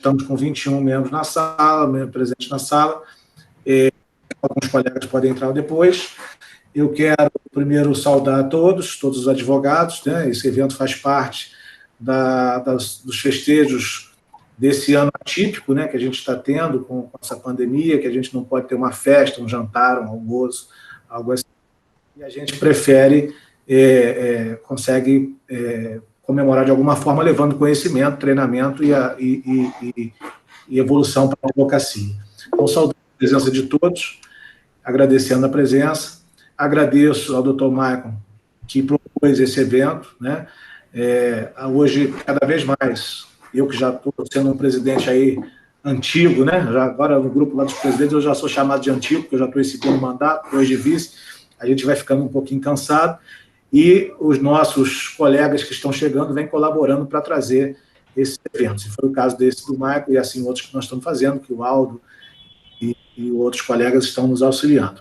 estamos com 21 membros na sala, presentes na sala. Alguns colegas podem entrar depois. Eu quero primeiro saudar a todos os advogados, né? Esse evento faz parte dos festejos desse ano atípico, né, que a gente está tendo com essa pandemia, que a gente não pode ter uma festa, um jantar, um almoço, algo assim. E a gente prefere, consegue comemorar de alguma forma, levando conhecimento, treinamento e evolução para a advocacia. Então, saudando a presença de todos, agradecendo a presença, agradeço ao Dr. Maicon, que propôs esse evento, né? Hoje, cada vez mais, eu que já estou sendo um presidente aí antigo, né? Agora, no grupo lá dos presidentes, eu já sou chamado de antigo, porque eu já estou em segundo mandato, hoje de vice, a gente vai ficando um pouquinho cansado, e os nossos colegas que estão chegando vêm colaborando para trazer esses eventos. E foi o caso desse do Maicon, e assim outros que nós estamos fazendo, que o Aldo e outros colegas estão nos auxiliando.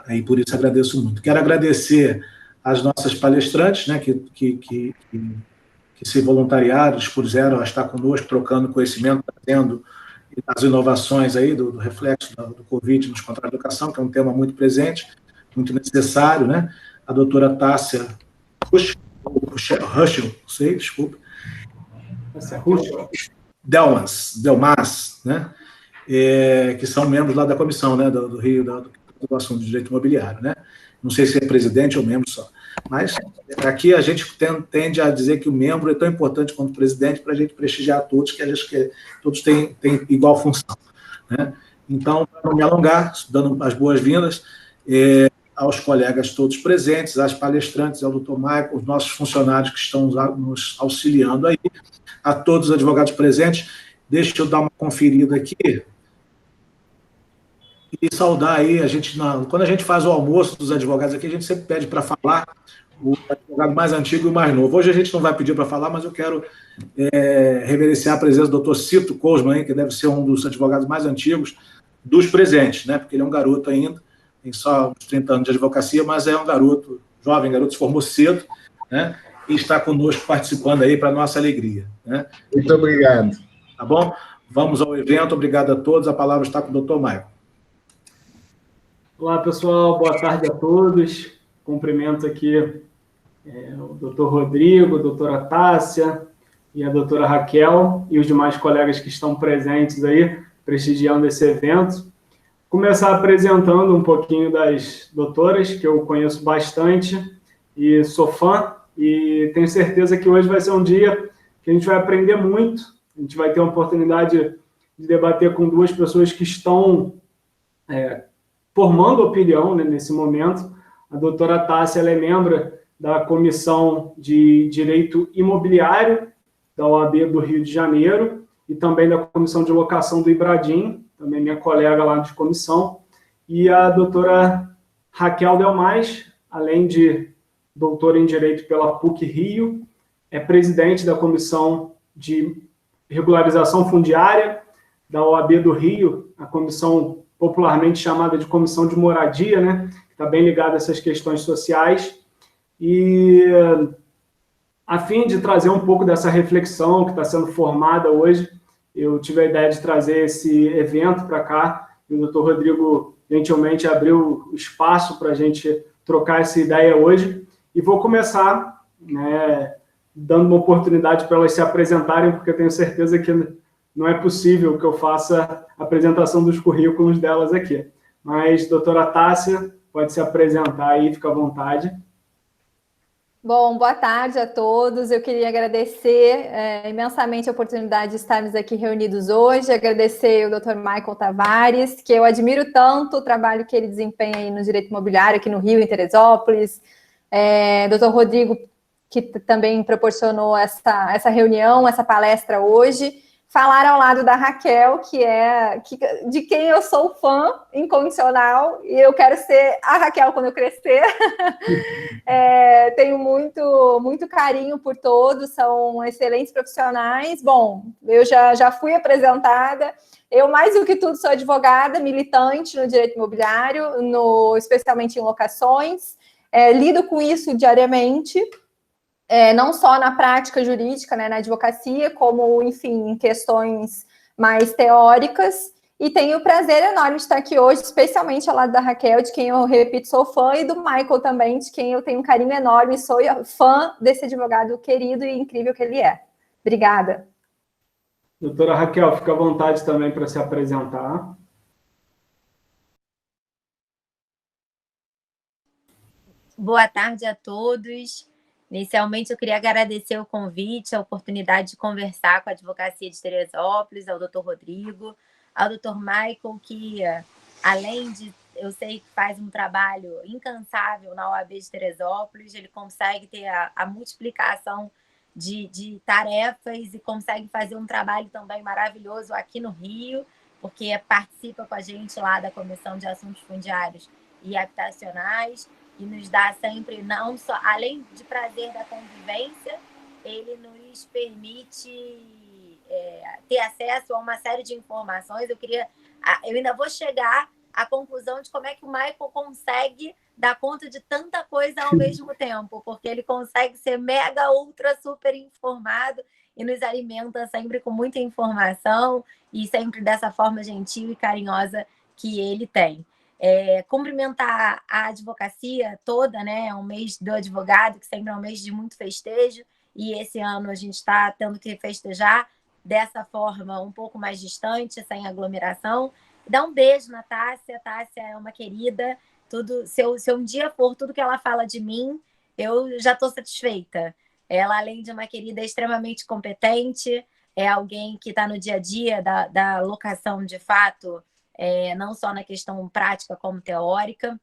E por isso agradeço muito. Quero agradecer às nossas palestrantes, né, que se voluntariaram, expuseram a estar conosco, trocando conhecimento, trazendo as inovações aí do reflexo do Covid nos contratos de educação, que é um tema muito presente, muito necessário, né? A doutora Tássia Ruschel, sei, desculpa. Delmas, né? Que são membros lá da comissão, né, do Rio, do assunto de direito imobiliário, né? Não sei se é presidente ou membro só. Mas aqui a gente tende a dizer que o membro é tão importante quanto o presidente para a gente prestigiar todos, que a gente que todos têm igual função, né? Então, para não me alongar, dando as boas-vindas aos colegas todos presentes, às palestrantes, ao doutor Maicon, os nossos funcionários que estão nos auxiliando aí, a todos os advogados presentes. Deixa eu dar uma conferida aqui e saudar aí, quando a gente faz o almoço dos advogados aqui, a gente sempre pede para falar o advogado mais antigo e o mais novo. Hoje a gente não vai pedir para falar, mas eu quero reverenciar a presença do doutor Cito Kousman, que deve ser um dos advogados mais antigos dos presentes, né? Porque ele é um garoto ainda, tem só uns 30 anos de advocacia, mas é um garoto, jovem garoto, se formou cedo, né? E está conosco participando aí para a nossa alegria, né? Muito obrigado. Tá bom? Vamos ao evento, obrigado a todos, a palavra está com o doutor Maicon. Olá, pessoal, boa tarde a todos. Cumprimento aqui o doutor Rodrigo, a doutora Tássia e a doutora Raquel e os demais colegas que estão presentes aí, prestigiando esse evento. Começar apresentando um pouquinho das doutoras, que eu conheço bastante e sou fã, e tenho certeza que hoje vai ser um dia que a gente vai aprender muito, a gente vai ter a oportunidade de debater com duas pessoas que estão formando opinião, né, nesse momento. A doutora Tássia, ela é membro da Comissão de Direito Imobiliário da OAB do Rio de Janeiro e também da Comissão de Locação do Ibradim, também minha colega lá de comissão. E a doutora Raquel Delmas, além de doutora em Direito pela PUC-Rio, é presidente da Comissão de Regularização Fundiária da OAB do Rio, a comissão popularmente chamada de Comissão de Moradia, né, que está bem ligada a essas questões sociais, e a fim de trazer um pouco dessa reflexão que está sendo formada hoje, eu tive a ideia de trazer esse evento para cá, e o doutor Rodrigo gentilmente abriu o espaço para a gente trocar essa ideia hoje, e vou começar, né, dando uma oportunidade para elas se apresentarem, porque eu tenho certeza que não é possível que eu faça a apresentação dos currículos delas aqui. Mas, doutora Tássia, pode se apresentar aí, fica à vontade. Bom, boa tarde a todos. Eu queria agradecer imensamente a oportunidade de estarmos aqui reunidos hoje, agradecer o Dr. Maicon Tavares, que eu admiro tanto o trabalho que ele desempenha aí no direito imobiliário, aqui no Rio, em Teresópolis, Dr. Rodrigo, que também proporcionou essa reunião, essa palestra hoje, falar ao lado da Raquel, de quem eu sou fã incondicional, e eu quero ser a Raquel quando eu crescer. Tenho muito, muito carinho por todos, são excelentes profissionais. Bom, eu já fui apresentada, eu mais do que tudo sou advogada, militante no direito imobiliário, especialmente em locações, lido com isso diariamente. não só na prática jurídica, né, na advocacia, como, enfim, em questões mais teóricas. E tenho o prazer enorme de estar aqui hoje, especialmente ao lado da Raquel, de quem eu, repito, sou fã, e do Michael também, de quem eu tenho um carinho enorme, sou fã desse advogado querido e incrível que ele é. Obrigada. Doutora Raquel, fica à vontade também para se apresentar. Boa tarde a todos. Inicialmente, eu queria agradecer o convite, a oportunidade de conversar com a Advocacia de Teresópolis, ao doutor Rodrigo, ao doutor Michael, que, além de, eu sei que faz um trabalho incansável na OAB de Teresópolis, ele consegue ter a multiplicação de tarefas e consegue fazer um trabalho também maravilhoso aqui no Rio, porque participa com a gente lá da Comissão de Assuntos Fundiários e Habitacionais, e nos dá sempre, não só, além de prazer da convivência, ele nos permite ter acesso a uma série de informações. Eu ainda vou chegar à conclusão de como é que o Michael consegue dar conta de tanta coisa ao mesmo tempo, porque ele consegue ser mega, ultra, super informado e nos alimenta sempre com muita informação e sempre dessa forma gentil e carinhosa que ele tem. Cumprimentar a advocacia toda, né? É um mês do advogado, que sempre é um mês de muito festejo, e esse ano a gente está tendo que festejar dessa forma um pouco mais distante, sem aglomeração. Dar um beijo na Tássia. Tássia é uma querida. Se um dia for tudo que ela fala de mim, eu já estou satisfeita. Ela, além de uma querida, é extremamente competente, é alguém que está no dia a dia da locação de fato, não só na questão prática como teórica,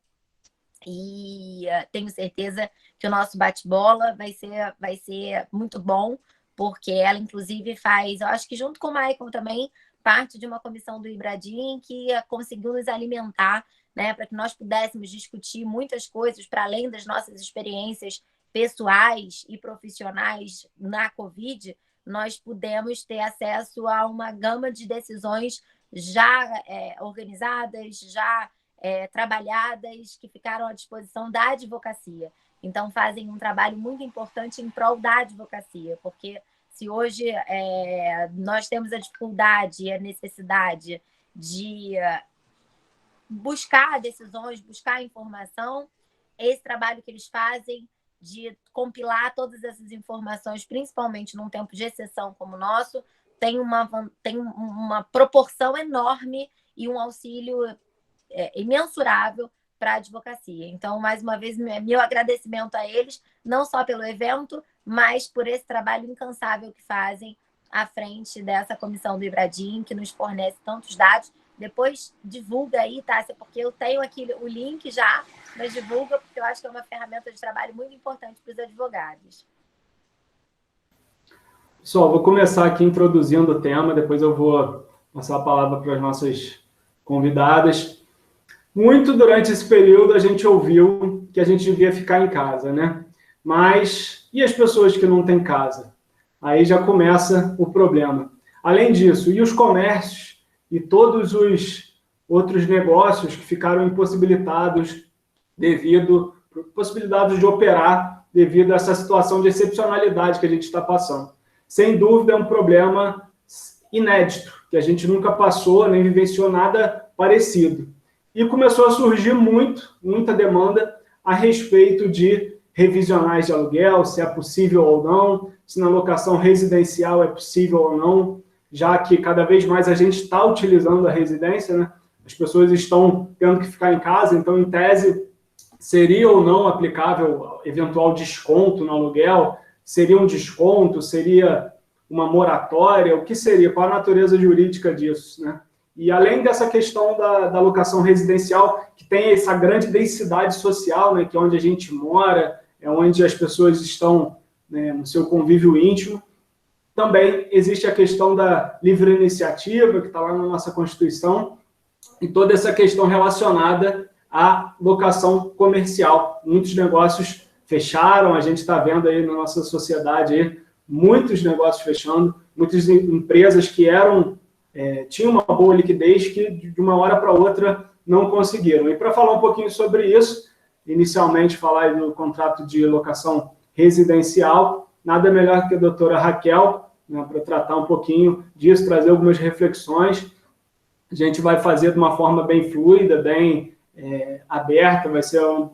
e tenho certeza que o nosso bate-bola vai ser muito bom, porque ela, inclusive, faz, eu acho que junto com o Michael também, parte de uma comissão do Ibradim que conseguiu nos alimentar, né, para que nós pudéssemos discutir muitas coisas para além das nossas experiências pessoais e profissionais na Covid. Nós pudemos ter acesso a uma gama de decisões já organizadas, já trabalhadas, que ficaram à disposição da advocacia. Então, fazem um trabalho muito importante em prol da advocacia, porque se hoje nós temos a dificuldade e a necessidade de buscar decisões, buscar informação, esse trabalho que eles fazem de compilar todas essas informações, principalmente num tempo de exceção como o nosso, tem uma proporção enorme e um auxílio imensurável para a advocacia. Então, mais uma vez, meu agradecimento a eles, não só pelo evento, mas por esse trabalho incansável que fazem à frente dessa comissão do Ibradim, que nos fornece tantos dados. Depois divulga aí, Tássia, porque eu tenho aqui o link já, mas divulga, porque eu acho que é uma ferramenta de trabalho muito importante para os advogados. Pessoal, vou começar aqui introduzindo o tema, depois eu vou passar a palavra para as nossas convidadas. Muito durante esse período a gente ouviu que a gente devia ficar em casa, né? Mas e as pessoas que não têm casa? Aí já começa o problema. Além disso, e os comércios e todos os outros negócios que ficaram impossibilitados de operar devido a essa situação de excepcionalidade que a gente está passando. Sem dúvida, é um problema inédito, que a gente nunca passou, nem vivenciou nada parecido. E começou a surgir muita demanda a respeito de revisionais de aluguel, se é possível ou não, se na locação residencial é possível ou não, já que cada vez mais a gente está utilizando a residência, né? As pessoas estão tendo que ficar em casa, então, em tese, seria ou não aplicável eventual desconto no aluguel? Seria um desconto? Seria uma moratória? O que seria? Qual a natureza jurídica disso, né? E além dessa questão da locação residencial, que tem essa grande densidade social, né, que é onde a gente mora, é onde as pessoas estão, né, no seu convívio íntimo, também existe a questão da livre iniciativa, que está lá na nossa Constituição, e toda essa questão relacionada à locação comercial. Muitos negócios fecharam, a gente está vendo aí na nossa sociedade aí, muitos negócios fechando, muitas empresas que tinham uma boa liquidez que de uma hora para outra não conseguiram. E para falar um pouquinho sobre isso, inicialmente falar do contrato de locação residencial. Nada melhor que a doutora Raquel, né, para tratar um pouquinho disso, trazer algumas reflexões. A gente vai fazer de uma forma bem fluida, bem aberta, vai ser um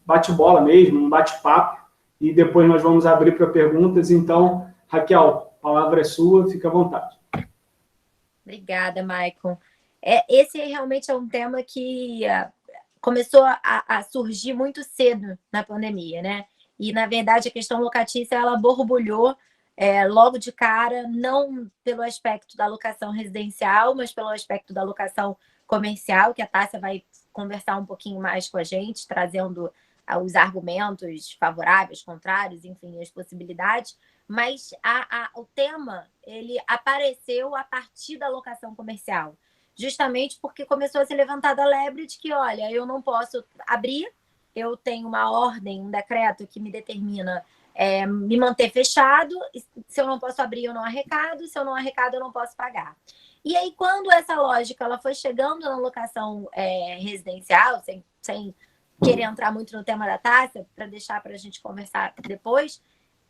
bate-bola mesmo, um bate-papo, e depois nós vamos abrir para perguntas. Então, Raquel, a palavra é sua, fica à vontade. Obrigada, Maicon. Esse realmente é um tema que começou a surgir muito cedo na pandemia, né? E, na verdade, a questão locatícia, ela borbulhou logo de cara, não pelo aspecto da locação residencial, mas pelo aspecto da locação comercial, que a Tássia vai conversar um pouquinho mais com a gente, trazendo os argumentos favoráveis, contrários, enfim, as possibilidades. Mas o tema, ele apareceu a partir da locação comercial, justamente porque começou a ser levantada a lebre de que, olha, eu não posso abrir, eu tenho uma ordem, um decreto que me determina me manter fechado, se eu não posso abrir, eu não arrecado, se eu não arrecado, eu não posso pagar. E aí, quando essa lógica ela foi chegando na locação residencial, sem querer entrar muito no tema da Tássia, para deixar para a gente conversar depois,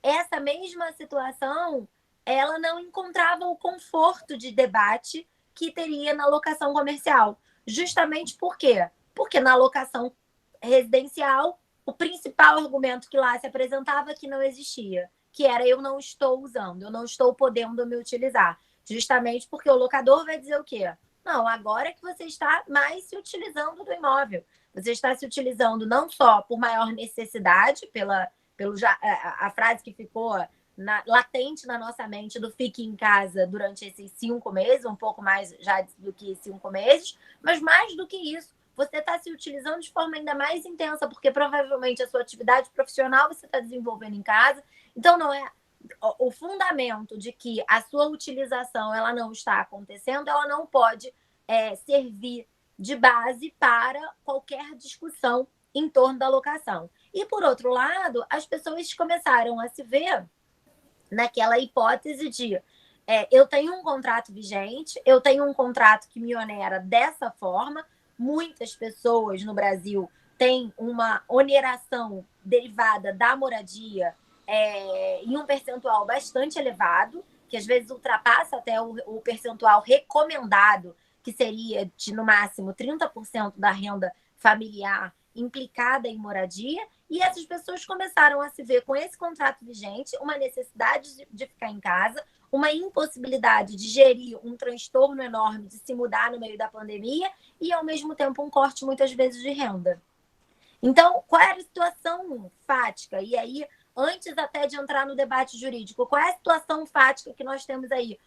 essa mesma situação, ela não encontrava o conforto de debate que teria na locação comercial. Justamente por quê? Porque na locação residencial, o principal argumento que lá se apresentava que não existia, que era eu não estou usando, eu não estou podendo me utilizar. Justamente porque o locador vai dizer o quê? Não, agora é que você está mais se utilizando do imóvel. Você está se utilizando não só por maior necessidade, a frase que ficou latente na nossa mente do fique em casa durante esses 5 meses, um pouco mais já do que 5 meses, mas mais do que isso, você está se utilizando de forma ainda mais intensa, porque provavelmente a sua atividade profissional você está desenvolvendo em casa. Então, não é o fundamento de que a sua utilização ela não está acontecendo, ela não pode servir de base para qualquer discussão em torno da locação. E, por outro lado, as pessoas começaram a se ver naquela hipótese de eu tenho um contrato vigente, eu tenho um contrato que me onera dessa forma. Muitas pessoas no Brasil têm uma oneração derivada da moradia em um percentual bastante elevado, que às vezes ultrapassa até o percentual recomendado, que seria de, no máximo, 30% da renda familiar implicada em moradia, e essas pessoas começaram a se ver com esse contrato vigente, uma necessidade de ficar em casa, uma impossibilidade de gerir um transtorno enorme de se mudar no meio da pandemia e, ao mesmo tempo, um corte, muitas vezes, de renda. Então, qual era a situação fática? E aí, antes até de entrar no debate jurídico, qual é a situação fática que nós temos aí?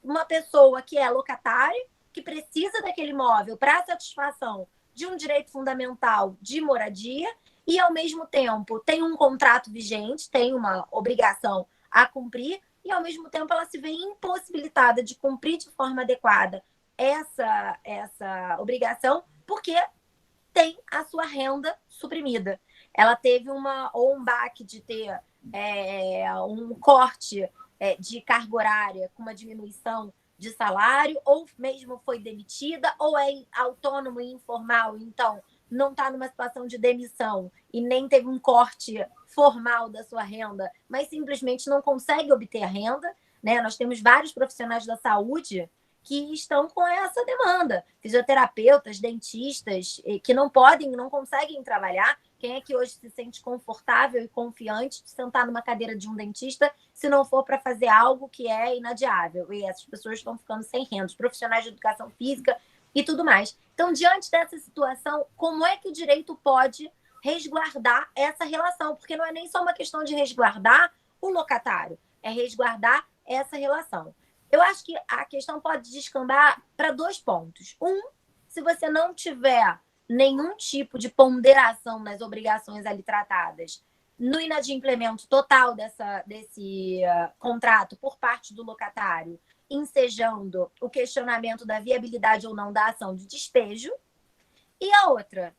Uma pessoa que é locatária, que precisa daquele imóvel para satisfação de um direito fundamental de moradia e, ao mesmo tempo, tem um contrato vigente, tem uma obrigação a cumprir e, ao mesmo tempo, ela se vê impossibilitada de cumprir de forma adequada essa obrigação porque tem a sua renda suprimida. Ela teve um baque de ter um corte de carga horária com uma diminuição de salário, ou mesmo foi demitida, ou é autônomo e informal, então não está numa situação de demissão e nem teve um corte formal da sua renda, mas simplesmente não consegue obter a renda, né? Nós temos vários profissionais da saúde que estão com essa demanda. Fisioterapeutas, dentistas, que não conseguem trabalhar. Quem é que hoje se sente confortável e confiante de sentar numa cadeira de um dentista se não for para fazer algo que é inadiável? E essas pessoas estão ficando sem renda, os profissionais de educação física e tudo mais. Então, diante dessa situação, como é que o direito pode resguardar essa relação? Porque não é nem só uma questão de resguardar o locatário, é resguardar essa relação. Eu acho que a questão pode descambar para 2 pontos. Se você não tiver nenhum tipo de ponderação nas obrigações ali tratadas, no inadimplemento total desse contrato por parte do locatário, ensejando o questionamento da viabilidade ou não da ação de despejo. E a outra,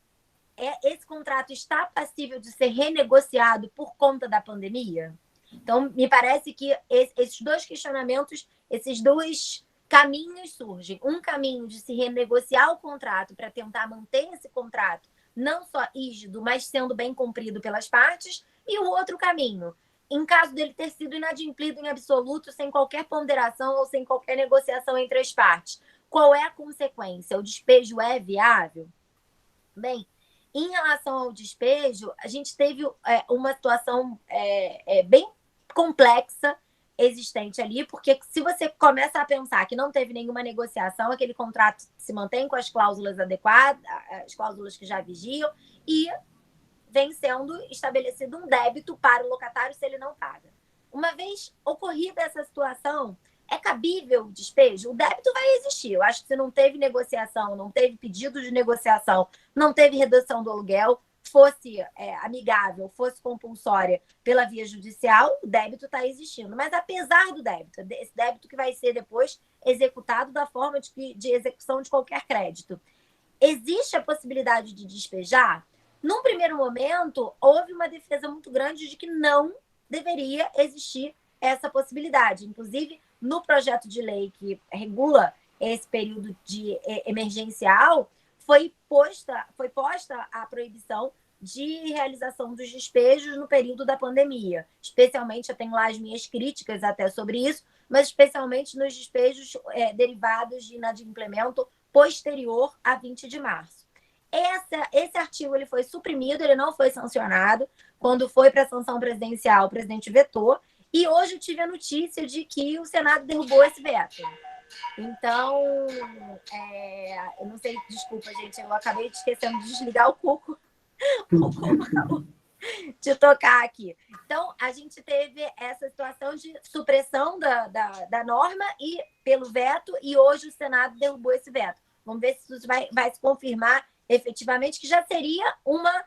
esse contrato está passível de ser renegociado por conta da pandemia? Então, me parece que esses 2 questionamentos, esses 2 caminhos surgem. Um caminho de se renegociar o contrato para tentar manter esse contrato não só rígido, mas sendo bem cumprido pelas partes, e o outro caminho, em caso dele ter sido inadimplido em absoluto, sem qualquer ponderação ou sem qualquer negociação entre as partes. Qual é a consequência? O despejo é viável? Bem, em relação ao despejo, a gente teve uma situação bem complexa existente ali, porque se você começa a pensar que não teve nenhuma negociação, aquele contrato se mantém com as cláusulas adequadas, as cláusulas que já vigiam, e vem sendo estabelecido um débito para o locatário se ele não paga. Uma vez ocorrida essa situação, é cabível o despejo? O débito vai existir. Eu acho que se não teve negociação, não teve pedido de negociação, não teve redução do aluguel, fosse amigável, fosse compulsória pela via judicial, o débito está existindo. Mas apesar do débito, esse débito que vai ser depois executado da forma de execução de qualquer crédito, existe a possibilidade de despejar? Num primeiro momento, houve uma defesa muito grande de que não deveria existir essa possibilidade. Inclusive, no projeto de lei que regula esse período de emergencial, foi posta a proibição de realização dos despejos no período da pandemia. Especialmente, eu tenho lá as minhas críticas até sobre isso, mas especialmente nos despejos derivados de inadimplemento posterior a 20 de março. Esse artigo ele foi suprimido, ele não foi sancionado. Quando foi para a sanção presidencial, o presidente vetou. E hoje eu tive a notícia de que o Senado derrubou esse veto. Então, eu não sei, desculpa, gente, eu acabei esquecendo de desligar o cuco. O cuco acabou de tocar aqui. Então, a gente teve essa situação de supressão da norma e pelo veto, e hoje o Senado derrubou esse veto. Vamos ver se isso vai se confirmar efetivamente, que já seria uma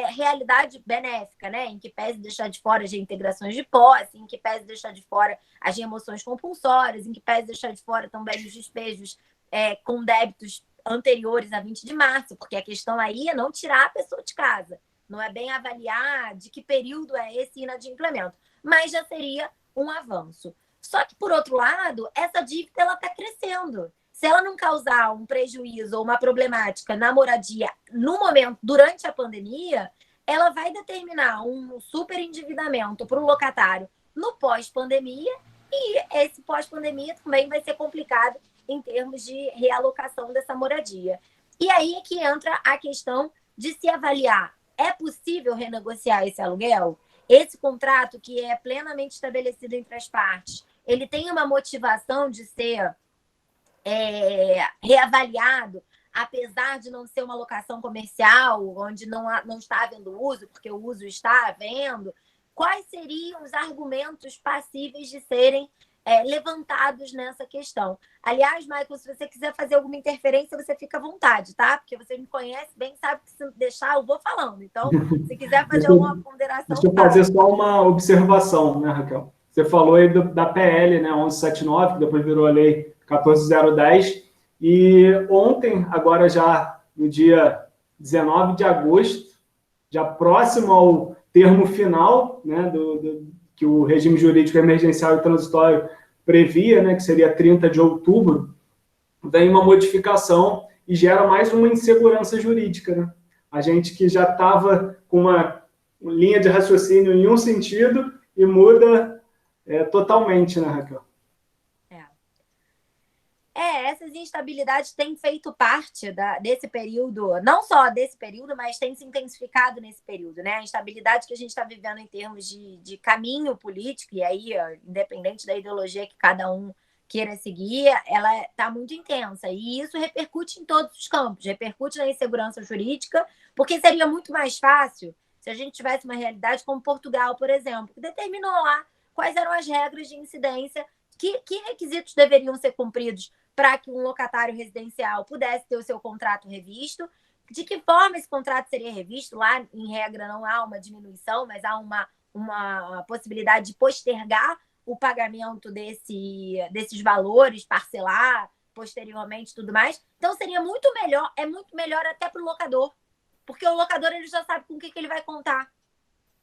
realidade benéfica, né? Em que pese deixar de fora as reintegrações de posse, em que pese deixar de fora as remoções compulsórias, em que pese deixar de fora também os despejos com débitos anteriores a 20 de março, porque a questão aí é não tirar a pessoa de casa, não é bem avaliar de que período é esse inadimplemento, mas já seria um avanço. Só que, por outro lado, essa dívida está crescendo. Se ela não causar um prejuízo ou uma problemática na moradia no momento, durante a pandemia, ela vai determinar um superendividamento para o locatário no pós-pandemia, e esse pós-pandemia também vai ser complicado em termos de realocação dessa moradia. E aí é que entra a questão de se avaliar: é possível renegociar esse aluguel? Esse contrato, que é plenamente estabelecido entre as partes, ele tem uma motivação de ser reavaliado, apesar de não ser uma locação comercial, onde não está havendo uso, porque o uso está havendo. Quais seriam os argumentos passíveis de serem levantados nessa questão? Aliás, Michael, se você quiser fazer alguma interferência, você fica à vontade, tá? Porque você me conhece bem, sabe que se deixar, eu vou falando. Então, se quiser fazer alguma ponderação... Deixa eu fazer só uma observação, né, Raquel? Você falou aí da PL, né, 1179, que depois virou a lei 14010, e ontem, agora já no dia 19 de agosto, já próximo ao termo final, né, que o regime jurídico emergencial e transitório previa, né, que seria 30 de outubro, vem uma modificação e gera mais uma insegurança jurídica, né? A gente que já estava com uma linha de raciocínio em um sentido e muda totalmente, né, Raquel? Essas instabilidades têm feito parte desse período, não só desse período, mas tem se intensificado nesse período, né? A instabilidade que a gente está vivendo em termos de caminho político, e aí, independente da ideologia que cada um queira seguir, ela está muito intensa. E isso repercute em todos os campos, repercute na insegurança jurídica, porque seria muito mais fácil se a gente tivesse uma realidade como Portugal, por exemplo, que determinou lá quais eram as regras de incidência, que requisitos deveriam ser cumpridos para que um locatário residencial pudesse ter o seu contrato revisto, de que forma esse contrato seria revisto. Lá, em regra, não há uma diminuição, mas há uma possibilidade de postergar o pagamento desses valores, parcelar posteriormente e tudo mais. Então, seria muito melhor, é muito melhor até para o locador, porque o locador ele já sabe com o que ele vai contar.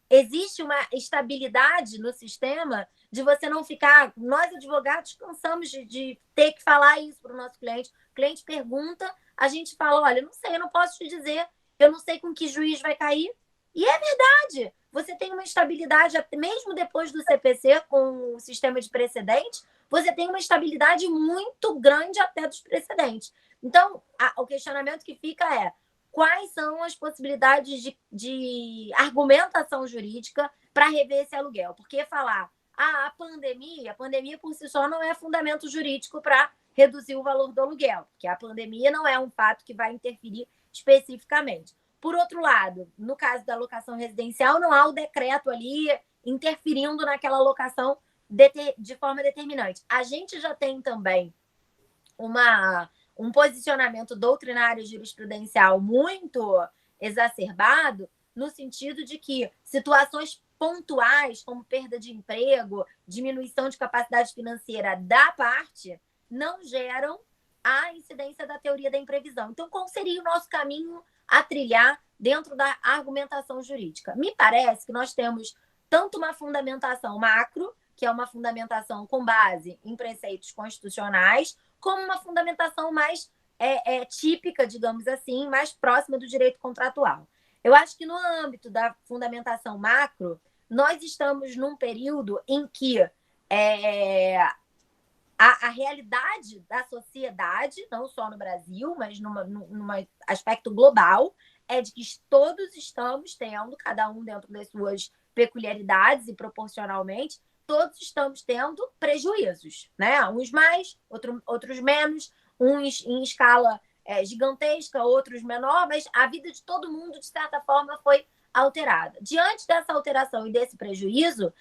Existe uma estabilidade no sistema de você não ficar... Nós, advogados, cansamos de ter que falar isso para o nosso cliente. O cliente pergunta, a gente fala, olha, não sei, eu não posso te dizer. eu não sei com que juiz vai cair. E é verdade. Você tem uma estabilidade, mesmo depois do CPC, com o sistema de precedentes, você tem uma estabilidade muito grande até dos precedentes. Então, o questionamento que fica é: quais são as possibilidades de argumentação jurídica para rever esse aluguel? Porque falar a pandemia por si só não é fundamento jurídico para reduzir o valor do aluguel, porque a pandemia não é um fato que vai interferir especificamente. Por outro lado, no caso da locação residencial, não há o decreto ali interferindo naquela locação de forma determinante. A gente já tem também um posicionamento doutrinário jurisprudencial muito exacerbado, no sentido de que situações pontuais, como perda de emprego, diminuição de capacidade financeira da parte, não geram a incidência da teoria da imprevisão. Então, qual seria o nosso caminho a trilhar dentro da argumentação jurídica? Me parece que nós temos tanto uma fundamentação macro, que é uma fundamentação com base em preceitos constitucionais, como uma fundamentação mais típica, digamos assim, mais próxima do direito contratual. Eu acho que no âmbito da fundamentação macro, nós estamos num período em que a realidade da sociedade, não só no Brasil, mas num aspecto global, é de que todos estamos tendo, cada um dentro das suas peculiaridades e proporcionalmente, todos estamos tendo prejuízos, né? Uns mais, outros menos, uns em escala gigantesca, outros menor, mas a vida de todo mundo, de certa forma, foi alterada. Diante dessa alteração e desse prejuízo,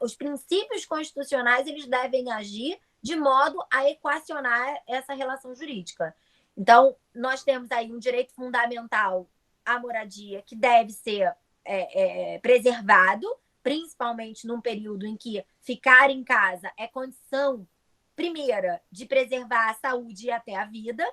os princípios constitucionais eles devem agir de modo a equacionar essa relação jurídica. Então, nós temos aí um direito fundamental à moradia que deve ser preservado, principalmente num período em que ficar em casa é condição primeira de preservar a saúde e até a vida,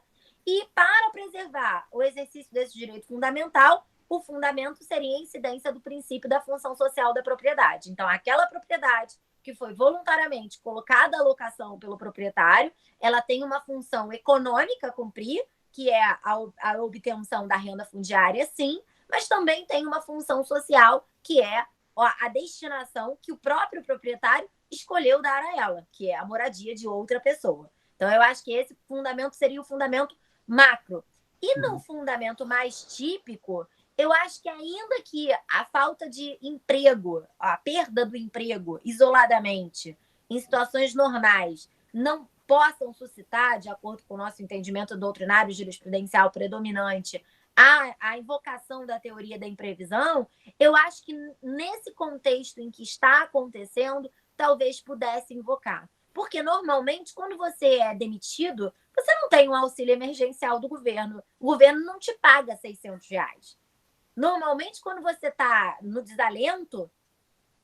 e para preservar o exercício desse direito fundamental, o fundamento seria a incidência do princípio da função social da propriedade. Então, aquela propriedade que foi voluntariamente colocada à locação pelo proprietário, ela tem uma função econômica a cumprir, que é a obtenção da renda fundiária, sim, mas também tem uma função social, que é a destinação que o próprio proprietário escolheu dar a ela, que é a moradia de outra pessoa. Então, eu acho que esse fundamento seria o fundamento macro. E no fundamento mais típico, eu acho que ainda que a falta de emprego, a perda do emprego isoladamente, em situações normais, não possam suscitar, de acordo com o nosso entendimento doutrinário jurisprudencial predominante, a invocação da teoria da imprevisão, eu acho que nesse contexto em que está acontecendo, talvez pudesse invocar. Porque, normalmente, quando você é demitido, você não tem um auxílio emergencial do governo. O governo não te paga R$600. Normalmente, quando você está no desalento,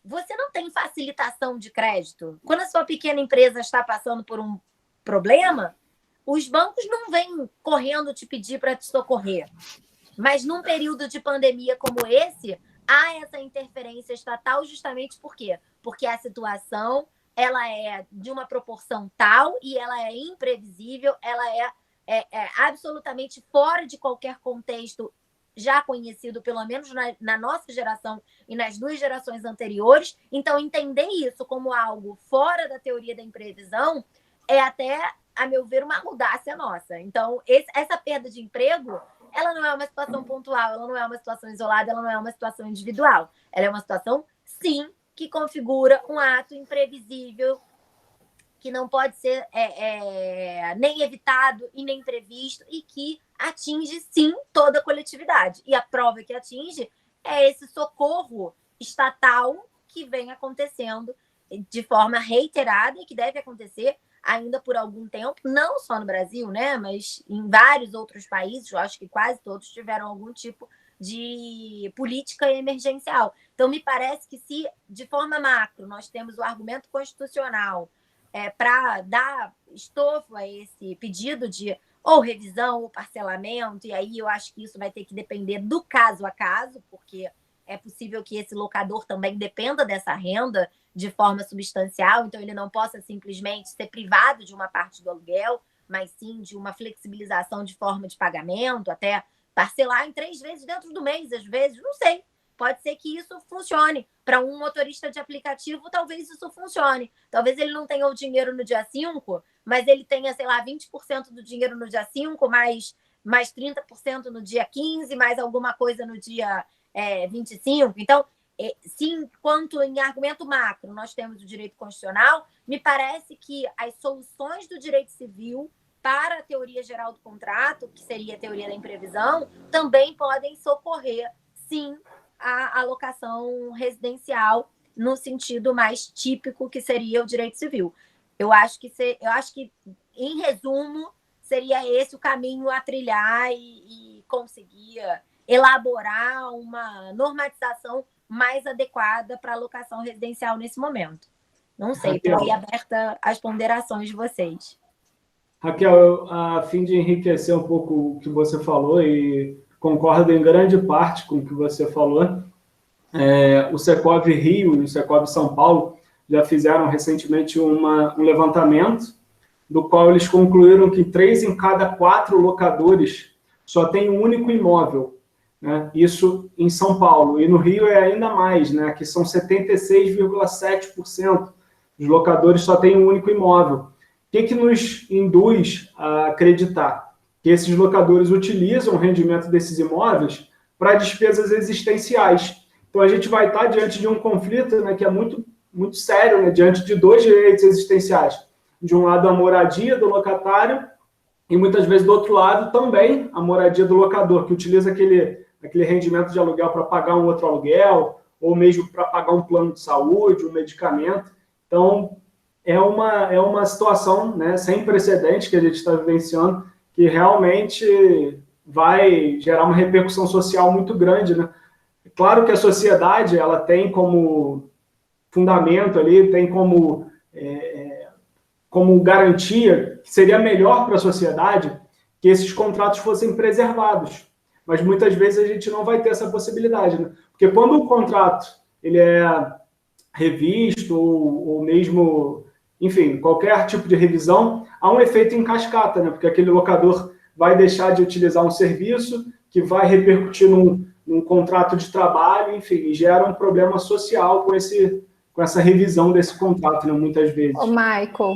você não tem facilitação de crédito. Quando a sua pequena empresa está passando por um problema, os bancos não vêm correndo te pedir para te socorrer. Mas num período de pandemia como esse, há essa interferência estatal justamente por quê? Porque a situação ela é de uma proporção tal e ela é imprevisível, ela é absolutamente fora de qualquer contexto já conhecido, pelo menos na nossa geração e nas 2 gerações anteriores. Então, entender isso como algo fora da teoria da imprevisão é até, a meu ver, uma audácia nossa. Então, essa perda de emprego, ela não é uma situação pontual, ela não é uma situação isolada, ela não é uma situação individual. Ela é uma situação, sim, que configura um ato imprevisível, que não pode ser nem evitado e nem previsto, e que atinge, sim, toda a coletividade. E a prova que atinge é esse socorro estatal que vem acontecendo de forma reiterada e que deve acontecer ainda por algum tempo, não só no Brasil, né, mas em vários outros países. Eu acho que quase todos tiveram algum tipo de política emergencial. Então, me parece que se, de forma macro, nós temos o argumento constitucional para dar estofo a esse pedido de ou revisão ou parcelamento, e aí eu acho que isso vai ter que depender do caso a caso, porque é possível que esse locador também dependa dessa renda de forma substancial, então ele não possa simplesmente ser privado de uma parte do aluguel, mas sim de uma flexibilização de forma de pagamento, até parcelar em 3 vezes dentro do mês, às vezes, não sei. Pode ser que isso funcione. Para um motorista de aplicativo, talvez isso funcione. Talvez ele não tenha o dinheiro no dia 5, mas ele tenha, sei lá, 20% do dinheiro no dia 5, mais 30% no dia 15, mais alguma coisa no dia 25. Então, sim, quanto em argumento macro nós temos o direito constitucional, me parece que as soluções do direito civil para a teoria geral do contrato, que seria a teoria da imprevisão, também podem socorrer, sim, a alocação residencial no sentido mais típico, que seria o direito civil. Eu acho que, em resumo, seria esse o caminho a trilhar e conseguir elaborar uma normatização mais adequada para a alocação residencial nesse momento. Não sei, estou aí aberta às ponderações de vocês. Raquel, a fim de enriquecer um pouco o que você falou, e concordo em grande parte com o que você falou, o Secov Rio e o Secov São Paulo já fizeram recentemente um levantamento, do qual eles concluíram que 3 em cada 4 locadores só tem um único imóvel, né? Isso em São Paulo. E no Rio é ainda mais, né? Que são 76,7% dos locadores só tem um único imóvel. O que nos induz a acreditar? Que esses locadores utilizam o rendimento desses imóveis para despesas existenciais. Então, a gente vai estar diante de um conflito, né, que é muito, muito sério, né, diante de 2 direitos existenciais. De um lado, a moradia do locatário e, muitas vezes, do outro lado, também a moradia do locador, que utiliza aquele rendimento de aluguel para pagar um outro aluguel ou mesmo para pagar um plano de saúde, um medicamento. Então, é uma situação, né, sem precedentes que a gente está vivenciando, que realmente vai gerar uma repercussão social muito grande, né? É claro que a sociedade ela tem como fundamento ali, tem como garantia que seria melhor para a sociedade que esses contratos fossem preservados. Mas muitas vezes a gente não vai ter essa possibilidade, né? Porque quando o contrato ele é revisto ou mesmo, enfim, qualquer tipo de revisão, há um efeito em cascata, né? Porque aquele locador vai deixar de utilizar um serviço que vai repercutir num contrato de trabalho, enfim, e gera um problema social com essa revisão desse contrato, né, muitas vezes. Ô, Michael,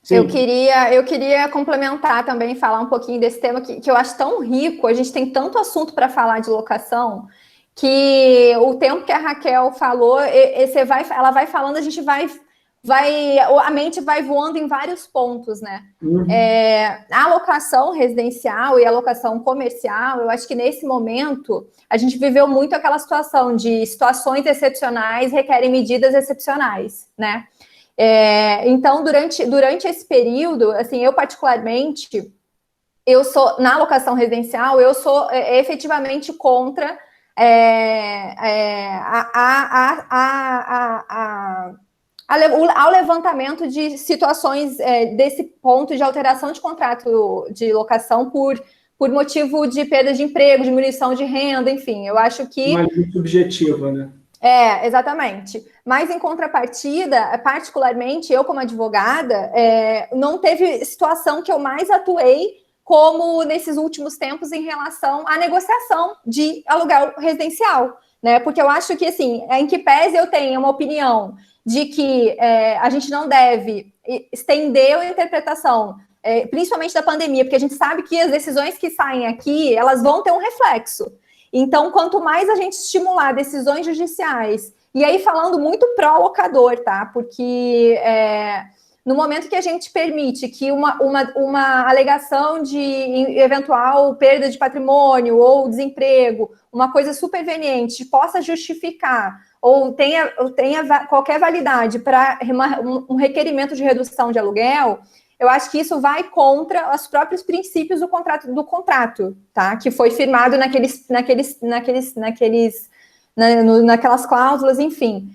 sim. Eu queria complementar também, falar um pouquinho desse tema que eu acho tão rico, a gente tem tanto assunto para falar de locação, que o tempo que a Raquel falou, ela vai falando, a gente a mente vai voando em vários pontos, né? Uhum. A alocação residencial e a alocação comercial, eu acho que nesse momento a gente viveu muito aquela situação de situações excepcionais requerem medidas excepcionais, né? Então, durante esse período, assim, eu particularmente, na alocação residencial, eu sou efetivamente contra ao levantamento de situações desse ponto de alteração de contrato de locação por motivo de perda de emprego, diminuição de renda, enfim, eu acho que... Uma linha subjetiva, né? Exatamente. Mas, em contrapartida, particularmente, eu como advogada, não teve situação que eu mais atuei como nesses últimos tempos em relação à negociação de aluguel residencial, né? Porque eu acho que, assim, em que pese eu tenha uma opinião de que a gente não deve estender a interpretação, principalmente da pandemia, porque a gente sabe que as decisões que saem aqui, elas vão ter um reflexo. Então, quanto mais a gente estimular decisões judiciais, e aí falando muito pró-locador, tá? Porque no momento que a gente permite que uma alegação de eventual perda de patrimônio ou desemprego, uma coisa superveniente, possa justificar ou tenha qualquer validade para um requerimento de redução de aluguel, eu acho que isso vai contra os próprios princípios do contrato, tá? Que foi firmado naquelas cláusulas, enfim.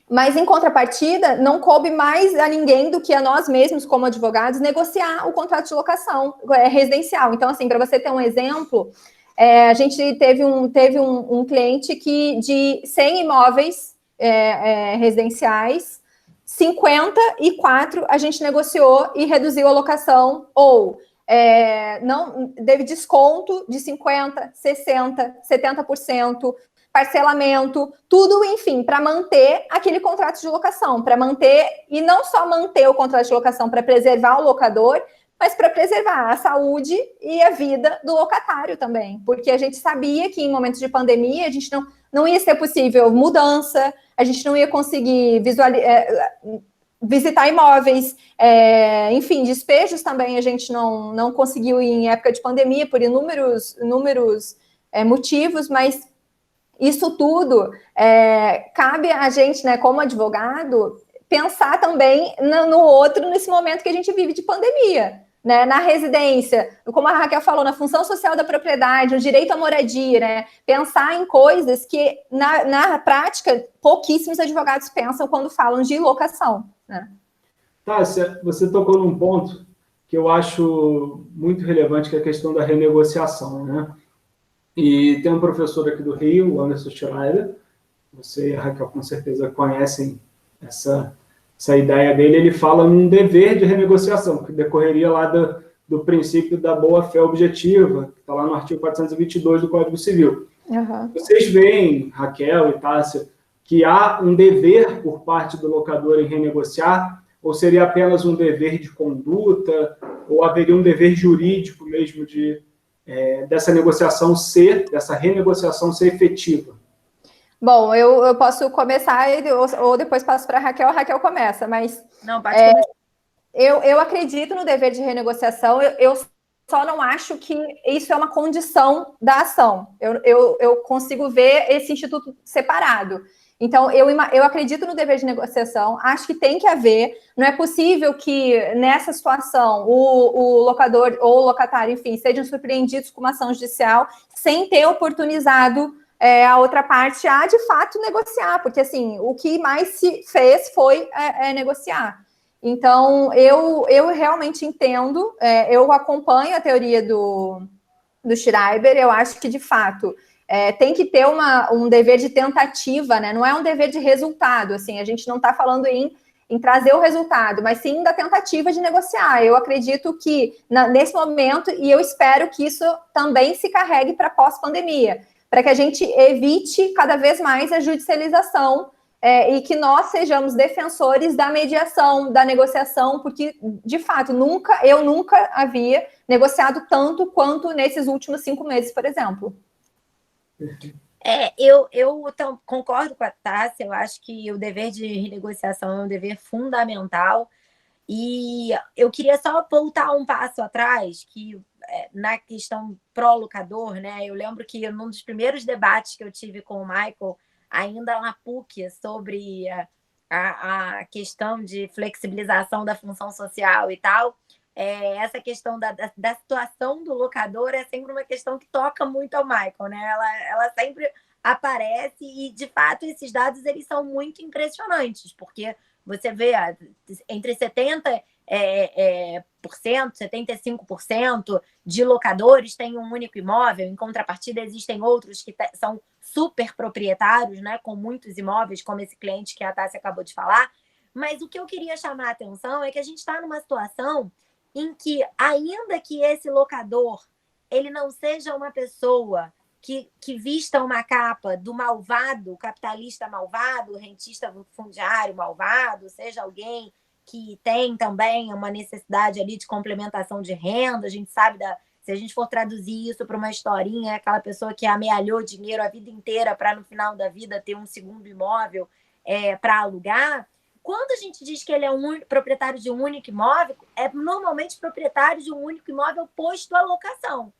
Mas, em contrapartida, não coube mais a ninguém do que a nós mesmos, como advogados, negociar o contrato de locação residencial. Então, assim, para você ter um exemplo, a gente teve um cliente que, de 100 imóveis residenciais, 54 a gente negociou e reduziu a locação, ou não teve desconto de 50%, 60%, 70%, parcelamento, tudo, enfim, para manter aquele contrato de locação, para manter, e não só manter o contrato de locação para preservar o locador, mas para preservar a saúde e a vida do locatário também, porque a gente sabia que em momentos de pandemia a gente não ia ser possível mudança, a gente não ia conseguir visitar imóveis, enfim, despejos também a gente não conseguiu ir em época de pandemia por inúmeros motivos, mas isso tudo cabe a gente, né, como advogado, pensar também no outro nesse momento que a gente vive de pandemia, né, na residência, como a Raquel falou, na função social da propriedade, o direito à moradia, né, pensar em coisas que, na prática, pouquíssimos advogados pensam quando falam de locação, né? Tássia, você tocou num ponto que eu acho muito relevante, que é a questão da renegociação, né? E tem um professor aqui do Rio, o Anderson Schreiber, você e a Raquel com certeza conhecem essa ideia dele. Ele fala num dever de renegociação, que decorreria lá do princípio da boa-fé objetiva, que está lá no artigo 422 do Código Civil. Uhum. Vocês veem, Raquel e Tássia, que há um dever por parte do locador em renegociar, ou seria apenas um dever de conduta, ou haveria um dever jurídico mesmo dessa renegociação ser efetiva? Bom, eu posso começar ou depois passo para a Raquel começa, mas... Não, pode começar. Eu acredito no dever de renegociação, eu só não acho que isso é uma condição da ação. Eu consigo ver esse instituto separado. Então, eu acredito no dever de negociação, acho que tem que haver, não é possível que nessa situação o locador ou o locatário, enfim, sejam surpreendidos com uma ação judicial sem ter oportunizado a outra parte a, de fato, negociar, porque, assim, o que mais se fez foi negociar. Então, eu realmente entendo, eu acompanho a teoria do Schreiber, eu acho que, de fato, tem que ter um dever de tentativa, né? Não é um dever de resultado, assim, a gente não está falando em trazer o resultado, mas sim da tentativa de negociar. Eu acredito que, nesse momento, e eu espero que isso também se carregue para pós-pandemia, para que a gente evite cada vez mais a judicialização e que nós sejamos defensores da mediação, da negociação, porque, de fato, eu nunca havia negociado tanto quanto nesses últimos 5 meses, por exemplo. Eu concordo com a Tássia, eu acho que o dever de renegociação é um dever fundamental, e eu queria só voltar um passo atrás, que na questão pró-locador, né? Eu lembro que num dos primeiros debates que eu tive com o Michael, ainda na PUC, sobre a questão de flexibilização da função social e tal, essa questão da situação do locador é sempre uma questão que toca muito ao Michael, né? Ela sempre aparece e, de fato, esses dados eles são muito impressionantes, porque você vê entre 70% e 75% de locadores têm um único imóvel, em contrapartida existem outros que são super proprietários, né, com muitos imóveis, como esse cliente que a Tássia acabou de falar. Mas o que eu queria chamar a atenção é que a gente está numa situação em que, ainda que esse locador ele não seja uma pessoa que vista uma capa do malvado, capitalista malvado, rentista fundiário malvado, seja alguém que tem também uma necessidade ali de complementação de renda, a gente sabe, se a gente for traduzir isso para uma historinha, é aquela pessoa que amealhou dinheiro a vida inteira para, no final da vida, ter um segundo imóvel para alugar. Quando a gente diz que ele é proprietário de um único imóvel, é normalmente proprietário de um único imóvel posto à locação.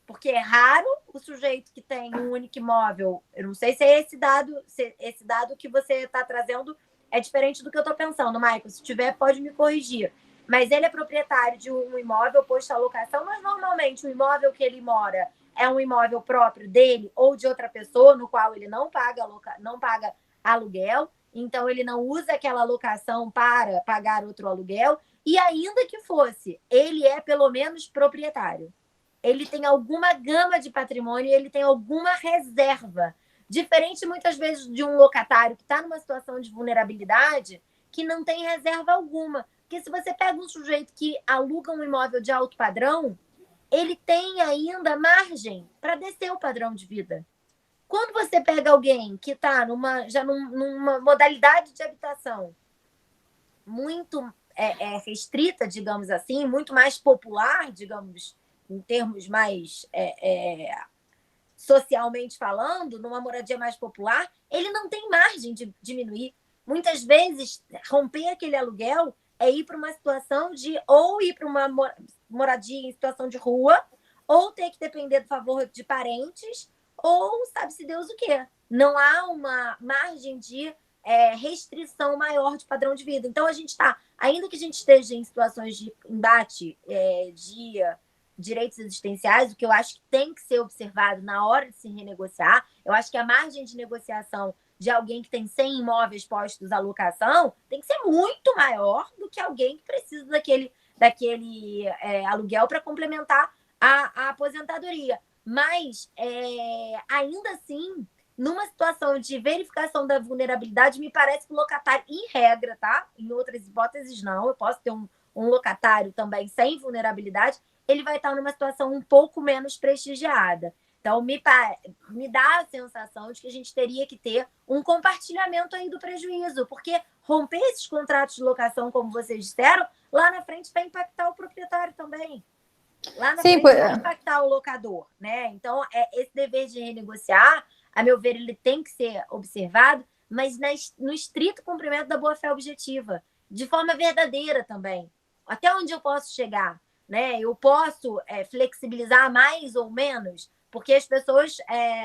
Porque é raro o sujeito que tem um único imóvel. Eu não sei se é esse dado que você está trazendo é diferente do que eu estou pensando, Michael. Se tiver, pode me corrigir. Mas ele é proprietário de um imóvel posto à locação, mas normalmente o imóvel que ele mora é um imóvel próprio dele ou de outra pessoa, no qual ele não paga aluguel. Então, ele não usa aquela locação para pagar outro aluguel. E ainda que fosse, ele é pelo menos proprietário. Ele tem alguma gama de patrimônio, ele tem alguma reserva. Diferente, muitas vezes, de um locatário que está numa situação de vulnerabilidade, que não tem reserva alguma. Porque se você pega um sujeito que aluga um imóvel de alto padrão, ele tem ainda margem para descer o padrão de vida. Quando você pega alguém que está numa modalidade de habitação muito restrita, digamos assim, muito mais popular, digamos, em termos mais socialmente falando, numa moradia mais popular, ele não tem margem de diminuir. Muitas vezes, romper aquele aluguel é ir para uma situação de ou ir para uma moradia em situação de rua, ou ter que depender do favor de parentes, ou sabe-se Deus o quê. Não há uma margem de restrição maior de padrão de vida. Então, a gente está, ainda que a gente esteja em situações de embate de direitos existenciais, o que eu acho que tem que ser observado na hora de se renegociar, eu acho que a margem de negociação de alguém que tem 100 imóveis postos à locação tem que ser muito maior do que alguém que precisa daquele aluguel para complementar a aposentadoria. Mas, ainda assim, numa situação de verificação da vulnerabilidade, me parece que o locatário, em regra, tá? Em outras hipóteses, não. Eu posso ter um locatário também sem vulnerabilidade, ele vai estar numa situação um pouco menos prestigiada. Então, me dá a sensação de que a gente teria que ter um compartilhamento aí do prejuízo, porque romper esses contratos de locação, como vocês disseram, lá na frente vai impactar o proprietário também. Lá na frente vai impactar o locador, né? Então, esse dever de renegociar, a meu ver, ele tem que ser observado, mas no estrito cumprimento da boa-fé objetiva, de forma verdadeira também. Até onde eu posso chegar, né? Eu posso flexibilizar mais ou menos, porque as pessoas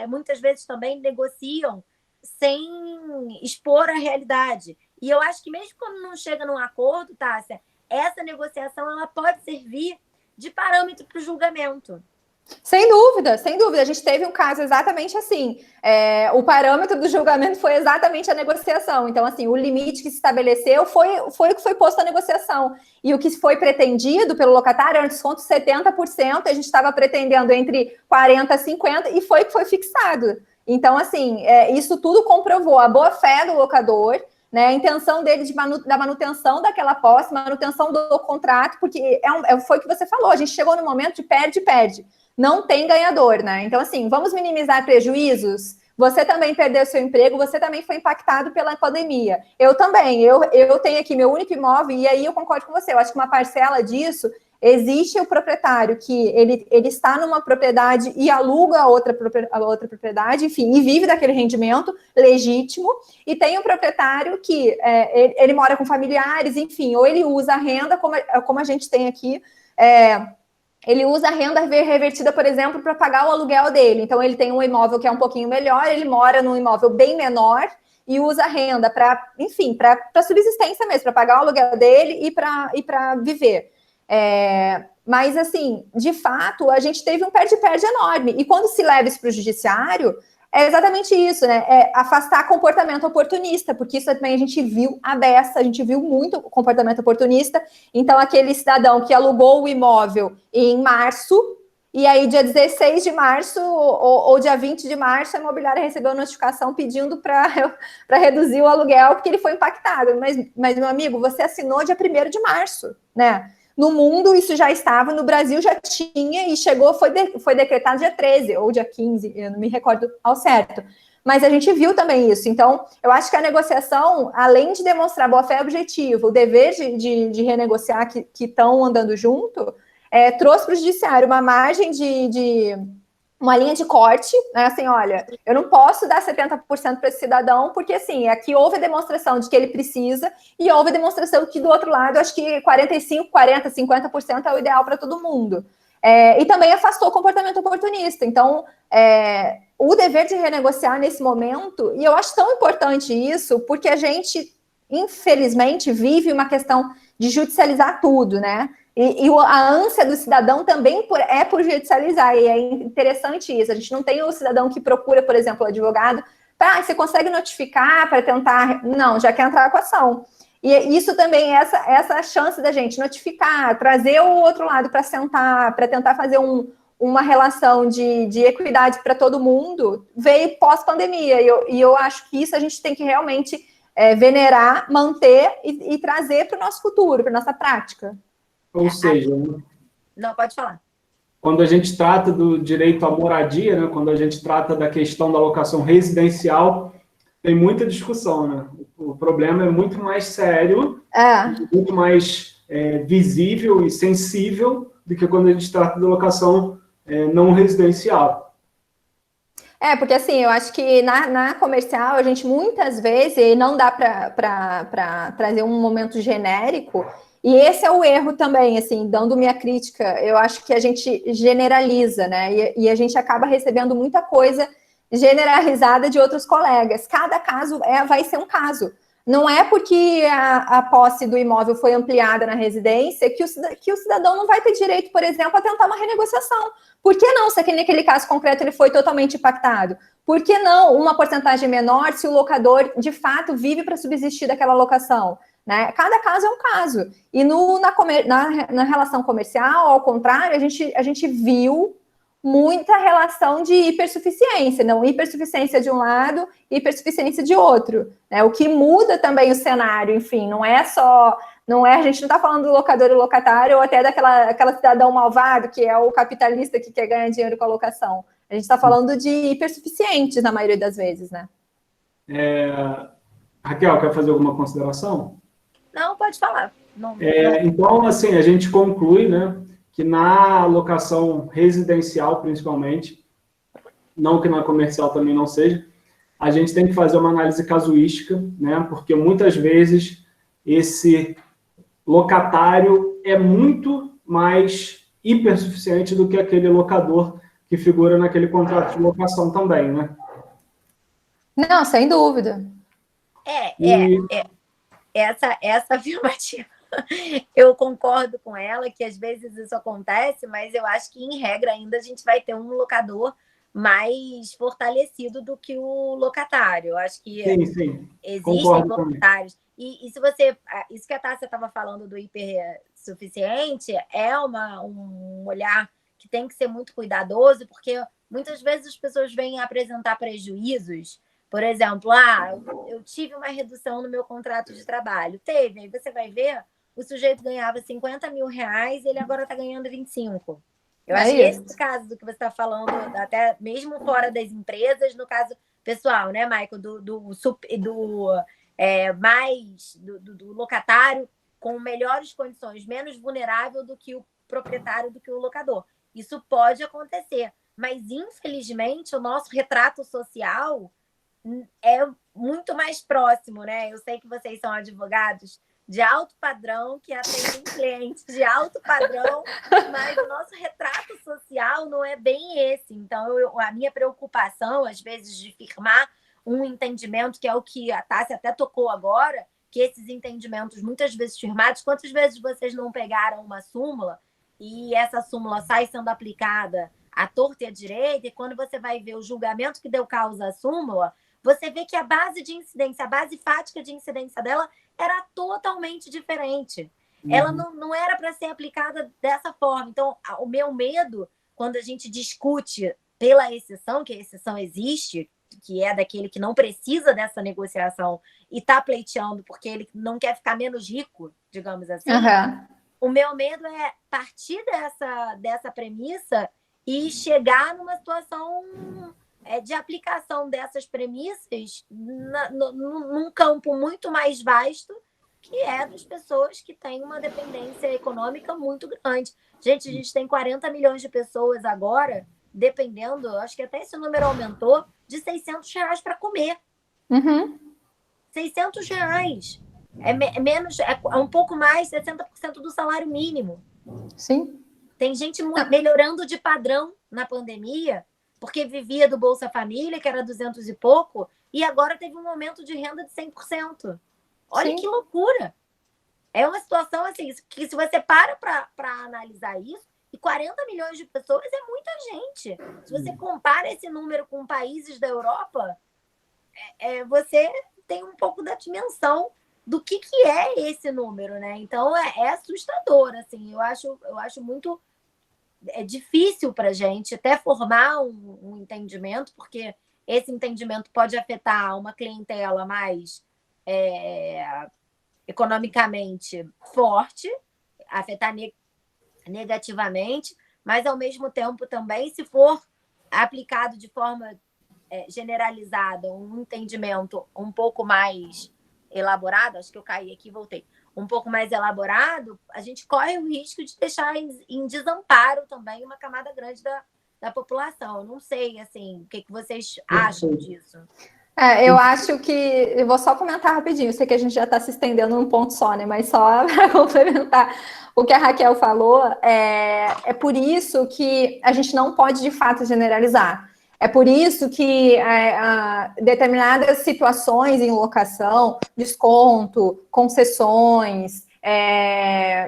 muitas vezes também negociam sem expor a realidade. E eu acho que mesmo quando não chega num acordo, Tássia, essa negociação ela pode servir de parâmetro para o julgamento. Sem dúvida, sem dúvida. A gente teve um caso exatamente assim. O parâmetro do julgamento foi exatamente a negociação. Então, assim, o limite que se estabeleceu foi o que foi posto à negociação. E o que foi pretendido pelo locatário era um desconto de 70%, a gente estava pretendendo entre 40% e 50%, e foi o que foi fixado. Então, assim, isso tudo comprovou a boa-fé do locador, né, a intenção dele da manutenção daquela posse, manutenção do contrato, porque foi o que você falou, a gente chegou no momento de perde-perde. Não tem ganhador, né? Então, assim, vamos minimizar prejuízos. Você também perdeu seu emprego, você também foi impactado pela pandemia. Eu também, eu tenho aqui meu único imóvel, e aí eu concordo com você, eu acho que uma parcela disso, existe o proprietário que ele está numa propriedade e aluga a outra propriedade, enfim, e vive daquele rendimento legítimo, e tem um proprietário que ele mora com familiares, enfim, ou ele usa a renda, como a gente tem aqui, ele usa a renda revertida, por exemplo, para pagar o aluguel dele. Então, ele tem um imóvel que é um pouquinho melhor, ele mora num imóvel bem menor e usa a renda para, enfim, para subsistência mesmo, para pagar o aluguel dele e para viver. Mas, assim, de fato, a gente teve um perde-perde enorme. E quando se leva isso para o judiciário, é exatamente isso, né? Afastar comportamento oportunista, porque isso também a gente viu a beça, a gente viu muito comportamento oportunista. Então, aquele cidadão que alugou o imóvel em março, e aí dia 16 de março ou dia 20 de março, a imobiliária recebeu a notificação pedindo para reduzir o aluguel, porque ele foi impactado. Mas, meu amigo, você assinou dia 1º de março, né? No mundo, isso já estava, no Brasil já tinha, e chegou, foi decretado dia 13 ou dia 15, eu não me recordo ao certo. Mas a gente viu também isso. Então, eu acho que a negociação, além de demonstrar boa-fé objetiva, o dever de renegociar que estão andando junto, trouxe para o judiciário uma margem uma linha de corte, né? Assim, olha, eu não posso dar 70% para esse cidadão, porque, assim, aqui houve a demonstração de que ele precisa, e houve a demonstração que, do outro lado, eu acho que 45%, 40%, 50% é o ideal para todo mundo. E também afastou o comportamento oportunista. Então, o dever de renegociar nesse momento, e eu acho tão importante isso, porque a gente, infelizmente, vive uma questão de judicializar tudo, né? E a ânsia do cidadão também por judicializar, e é interessante isso. A gente não tem o cidadão que procura, por exemplo, o advogado, você consegue notificar para tentar... Não, já quer entrar com a ação. E isso também, essa chance da gente notificar, trazer o outro lado para sentar, para tentar fazer uma relação de equidade para todo mundo, veio pós-pandemia. E eu acho que isso a gente tem que realmente venerar, manter e trazer para o nosso futuro, para a nossa prática. Ou seja, Não, pode falar. quando a gente trata do direito à moradia, né, quando a gente trata da questão da locação residencial, tem muita discussão, né? O problema é muito mais sério, muito mais visível e sensível do que quando a gente trata de locação não residencial. Porque assim, eu acho que na comercial, a gente muitas vezes, e não dá para trazer um momento genérico, e esse é o erro também, assim, dando minha crítica, eu acho que a gente generaliza, né? E a gente acaba recebendo muita coisa generalizada de outros colegas. Cada caso vai ser um caso. Não é porque a posse do imóvel foi ampliada na residência que o cidadão não vai ter direito, por exemplo, a tentar uma renegociação. Por que não, se naquele caso concreto ele foi totalmente impactado? Por que não uma porcentagem menor se o locador, de fato, vive para subsistir daquela locação? Né? Cada caso é um caso. E na relação comercial, ao contrário, a gente viu muita relação de hipersuficiência, não hipersuficiência de um lado, hipersuficiência de outro. Né? O que muda também o cenário, enfim, a gente não está falando do locador e locatário, ou até daquela cidadão malvado, que é o capitalista que quer ganhar dinheiro com a locação. A gente está falando de hipersuficientes na maioria das vezes, né? Raquel, quer fazer alguma consideração? Não, pode falar. Não. Então, assim, a gente conclui, né, que na locação residencial, principalmente, não que na comercial também não seja, a gente tem que fazer uma análise casuística, né, porque muitas vezes esse locatário é muito mais hipersuficiente do que aquele locador que figura naquele contrato de locação também, né? Não, sem dúvida. Essa afirmativa, eu concordo com ela, que às vezes isso acontece, mas eu acho que, em regra, ainda a gente vai ter um locador mais fortalecido do que o locatário. Eu acho que sim. Existem locatários. E se você... Isso que a Tássia estava falando do hipersuficiente é um olhar que tem que ser muito cuidadoso, porque muitas vezes as pessoas vêm apresentar prejuízos. Por exemplo, eu tive uma redução no meu contrato de trabalho. Teve, aí você vai ver, o sujeito ganhava 50 mil reais, ele agora está ganhando 25. Eu acho que esse caso do que você está falando, até mesmo fora das empresas, no caso pessoal, né, Michael, do locatário com melhores condições, menos vulnerável do que o proprietário, do que o locador. Isso pode acontecer, mas infelizmente o nosso retrato social é muito mais próximo, né? Eu sei que vocês são advogados de alto padrão, que atendem clientes de alto padrão, mas o nosso retrato social não é bem esse. Então, a minha preocupação, às vezes, de firmar um entendimento, que é o que a Tássia até tocou agora, que esses entendimentos, muitas vezes firmados, quantas vezes vocês não pegaram uma súmula e essa súmula sai sendo aplicada à torta e à direita, e quando você vai ver o julgamento que deu causa à súmula, você vê que a base de incidência, a base fática de incidência dela era totalmente diferente. Ela não era para ser aplicada dessa forma. Então, o meu medo, quando a gente discute pela exceção, que a exceção existe, que é daquele que não precisa dessa negociação e está pleiteando porque ele não quer ficar menos rico, digamos assim, o meu medo é partir dessa premissa e chegar numa situação de aplicação dessas premissas num campo muito mais vasto, que é das pessoas que têm uma dependência econômica muito grande. Gente, a gente tem 40 milhões de pessoas agora, dependendo, acho que até esse número aumentou, de R$600 para comer. R$600. É um pouco mais, 60% do salário mínimo. Sim. Tem gente melhorando de padrão na pandemia, porque vivia do Bolsa Família, que era 200 e pouco, e agora teve um aumento de renda de 100%. Olha Sim. que loucura! É uma situação assim, que se você para analisar isso, e 40 milhões de pessoas é muita gente. Se você compara esse número com países da Europa, você tem um pouco da dimensão do que é esse número, né? Então, é assustador, assim. Eu acho muito difícil para a gente até formar um entendimento, porque esse entendimento pode afetar uma clientela mais economicamente forte, afetar negativamente, mas, ao mesmo tempo, também, se for aplicado de forma generalizada, um entendimento um pouco mais elaborado, acho que eu caí aqui e voltei, um pouco mais elaborado, a gente corre o risco de deixar em desamparo também uma camada grande da população. Eu não sei, assim, o que vocês acham disso? Eu acho que... Eu vou só comentar rapidinho, eu sei que a gente já está se estendendo num ponto só, né? Mas só para complementar o que a Raquel falou, é por isso que a gente não pode, de fato, generalizar. É por isso que determinadas situações em locação, desconto, concessões,